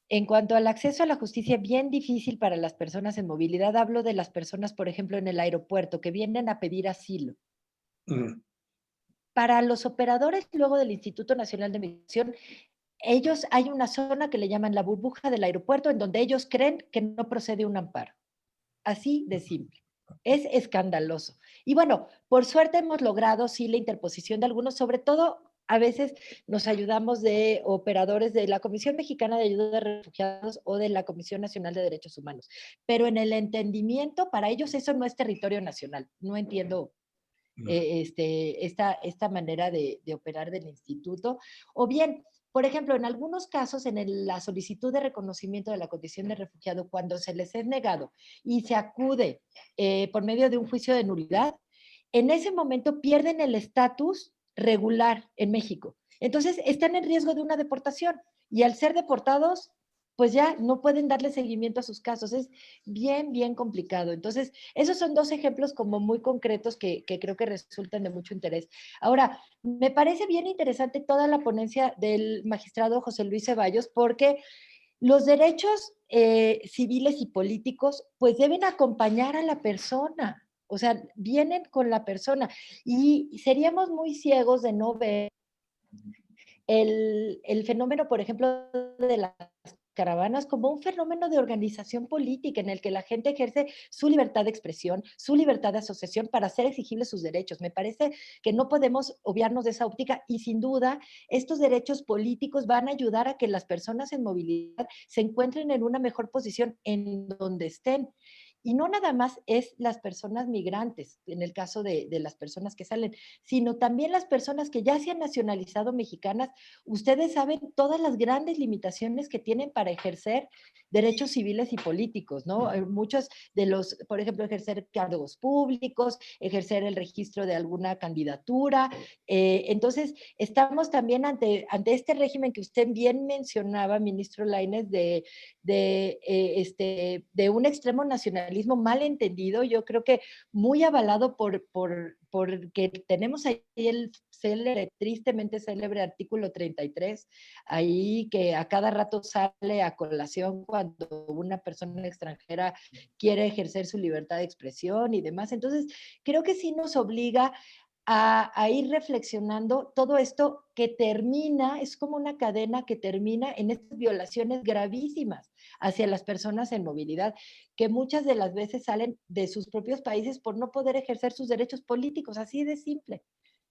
en cuanto al acceso a la justicia, bien difícil para las personas en movilidad, hablo de las personas, por ejemplo, en el aeropuerto, que vienen a pedir asilo. Para los operadores luego del Instituto Nacional de Migración, ellos hay una zona que le llaman la burbuja del aeropuerto, en donde ellos creen que no procede un amparo. Así de simple. Es escandaloso. Y bueno, por suerte hemos logrado sí la interposición de algunos, sobre todo a veces nos ayudamos de operadores de la Comisión Mexicana de Ayuda a Refugiados o de la Comisión Nacional de Derechos Humanos. Pero en el entendimiento, para ellos eso no es territorio nacional. No entiendo esta manera de operar del instituto. O bien, por ejemplo, en algunos casos, la solicitud de reconocimiento de la condición de refugiado, cuando se les es negado y se acude por medio de un juicio de nulidad, en ese momento pierden el estatus regular en México. Entonces, están en riesgo de una deportación y al ser deportados, pues ya no pueden darle seguimiento a sus casos. Es bien, bien complicado. Entonces, esos son 2 ejemplos como muy concretos que creo que resultan de mucho interés. Ahora, me parece bien interesante toda la ponencia del magistrado José Luis Ceballos, porque los derechos civiles y políticos pues deben acompañar a la persona. O sea, vienen con la persona y seríamos muy ciegos de no ver el fenómeno, por ejemplo, de las caravanas como un fenómeno de organización política en el que la gente ejerce su libertad de expresión, su libertad de asociación para hacer exigibles sus derechos. Me parece que no podemos obviarnos de esa óptica y sin duda estos derechos políticos van a ayudar a que las personas en movilidad se encuentren en una mejor posición en donde estén. Y no nada más es las personas migrantes, en el caso de las personas que salen, sino también las personas que ya se han nacionalizado mexicanas. Ustedes saben todas las grandes limitaciones que tienen para ejercer derechos civiles y políticos, ¿no? Muchos de los, por ejemplo, ejercer cargos públicos, ejercer el registro de alguna candidatura. Entonces, estamos también ante este régimen que usted bien mencionaba, ministro Lainez, de un extremo nacionalismo mal entendido, yo creo que muy avalado porque tenemos ahí el tristemente célebre artículo 33, ahí que a cada rato sale a colación cuando una persona extranjera quiere ejercer su libertad de expresión y demás. Entonces, creo que sí nos obliga a ir reflexionando todo esto que termina, es como una cadena que termina en estas violaciones gravísimas hacia las personas en movilidad, que muchas de las veces salen de sus propios países por no poder ejercer sus derechos políticos, así de simple.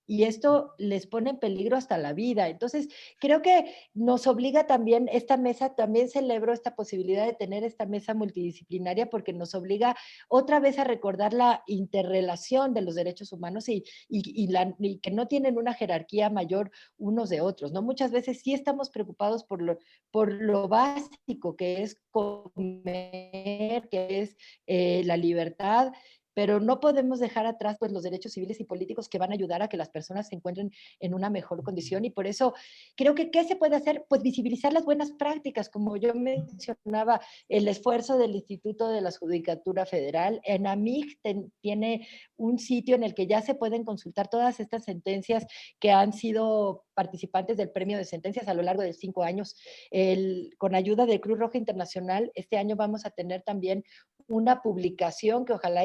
Y esto les pone en peligro hasta la vida. Entonces, creo que nos obliga también, esta mesa, también celebro esta posibilidad de tener esta mesa multidisciplinaria porque nos obliga otra vez a recordar la interrelación de los derechos humanos y que no tienen una jerarquía mayor unos de otros, ¿no? Muchas veces sí estamos preocupados por lo básico que es comer, que es la libertad, pero no podemos dejar atrás pues los derechos civiles y políticos que van a ayudar a que las personas se encuentren en una mejor condición, y por eso creo que ¿qué se puede hacer? Pues visibilizar las buenas prácticas, como yo mencionaba, el esfuerzo del Instituto de la Judicatura Federal. En AMIC tiene un sitio en el que ya se pueden consultar todas estas sentencias que han sido participantes del premio de sentencias a lo largo de 5 años. Con ayuda de Cruz Roja Internacional, este año vamos a tener también una publicación que ojalá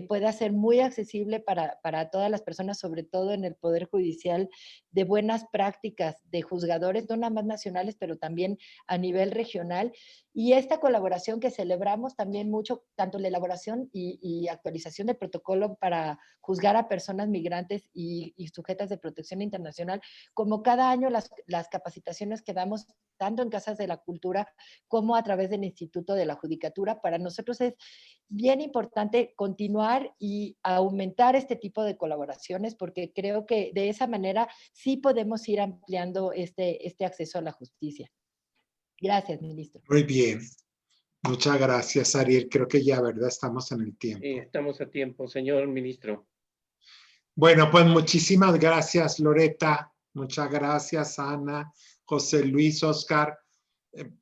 pueda ser muy accesible para todas las personas, sobre todo en el Poder Judicial, de buenas prácticas de juzgadores, no nada más nacionales, pero también a nivel regional. Y esta colaboración que celebramos también mucho, tanto la elaboración y actualización del protocolo para juzgar a personas migrantes y sujetas de protección internacional, como cada año las capacitaciones que damos tanto en Casas de la Cultura como a través del Instituto de la Judicatura. Para nosotros es bien importante continuar y aumentar este tipo de colaboraciones, porque creo que de esa manera sí podemos ir ampliando este acceso a la justicia. Gracias, ministro. Muy bien. Muchas gracias, Ariel. Creo que ya, ¿verdad? Estamos en el tiempo. Sí, estamos a tiempo, señor ministro. Bueno, pues muchísimas gracias, Loreta. Muchas gracias, Ana, José Luis, Oscar.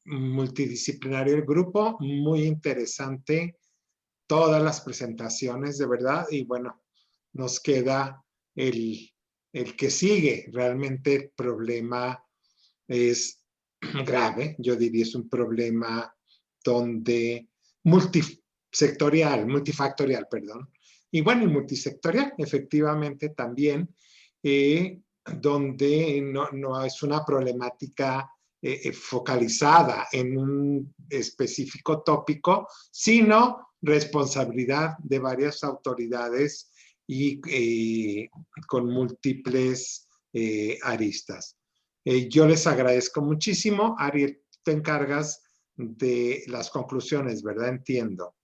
Multidisciplinario el grupo, muy interesante. Todas las presentaciones, de verdad. Y bueno, nos queda el que sigue. Realmente el problema es grave. Yo diría es un problema donde multifactorial, perdón. Y bueno, y multisectorial, efectivamente también, donde no es una problemática focalizada en un específico tópico, sino responsabilidad de varias autoridades y con múltiples aristas. Yo les agradezco muchísimo. Ariel, te encargas de las conclusiones, ¿verdad? Entiendo.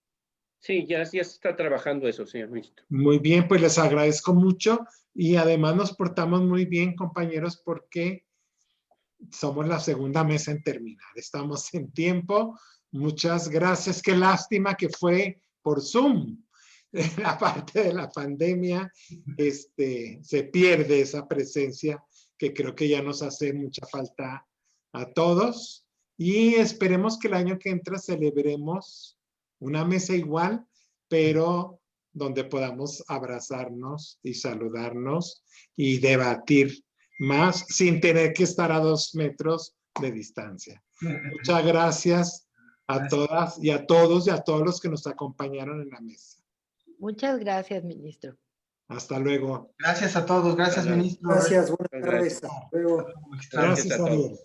Sí, ya se está trabajando eso, señor ministro. Muy bien, pues les agradezco mucho y además nos portamos muy bien, compañeros, porque somos la segunda mesa en terminar. Estamos en tiempo. Muchas gracias. Qué lástima que fue por Zoom. La parte de la pandemia, se pierde esa presencia que creo que ya nos hace mucha falta a todos. Y esperemos que el año que entra celebremos una mesa igual, pero donde podamos abrazarnos y saludarnos y debatir más sin tener que estar a 2 metros de distancia. Muchas gracias a todas y a todos los que nos acompañaron en la mesa. Muchas gracias, ministro. Hasta luego. Gracias a todos. Gracias, ministro. Gracias, buenas tardes. Hasta luego. Gracias, Ariel.